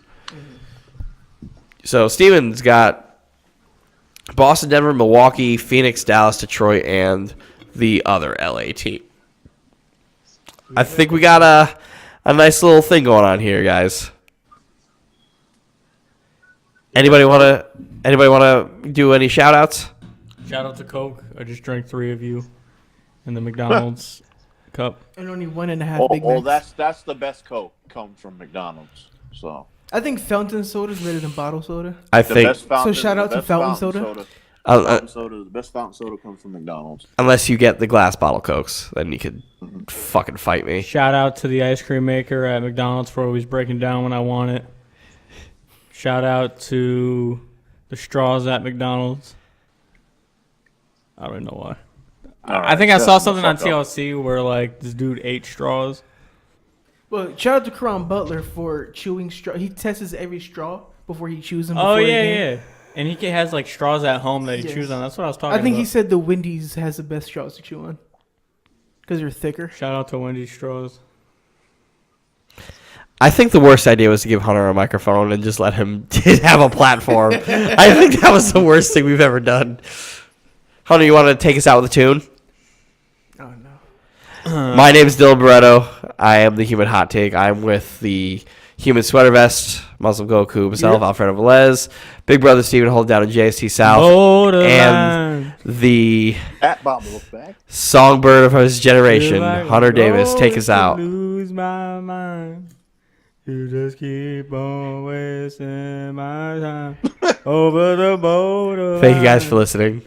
So Steven's got Boston, Denver, Milwaukee, Phoenix, Dallas, Detroit, and the other LA team. I think we got a nice little thing going on here, guys. Anybody wanna do any shout outs? Shout out to Coke. I just drank 3 of you in the McDonald's. cup. And only 1.5 Big Macs. That's the best Coke comes from McDonald's. So I think fountain soda is better than bottle soda. I the think best fountain, So shout out the to best fountain soda. Fountain soda, the best fountain soda comes from McDonald's. unless you get the glass bottle Cokes, then you could fucking fight me. Shout out to the ice cream maker at McDonald's for always breaking down when I want it. Shout out to the straws at McDonald's. I don't know why. I think I saw something on TLC where like this dude ate straws. Well, shout out to Karan Butler for chewing straw. He tests every straw before he chews them. Oh before yeah, the game. yeah. And he has like straws at home that he Yes. chews on. That's what I was talking about. I think he said the Wendy's has the best straws to chew on because they're thicker. Shout out to Wendy's straws. I think the worst idea was to give Hunter a microphone and just let him have a platform. I think that was the worst thing we've ever done. Hunter, you want to take us out with a tune? Oh no. My name's Dylan Barretto. I am the Human Hot Take. I'm with the Human Sweater Vest, Muslim Goku himself, Alfredo Velez, Big Brother Steven Hold Down in JST South, and the At Bob Wolfpack. songbird of his generation, Hunter Davis. Take us out. Lose my mind. You just keep on wasting my time over the border. Thank you guys for listening.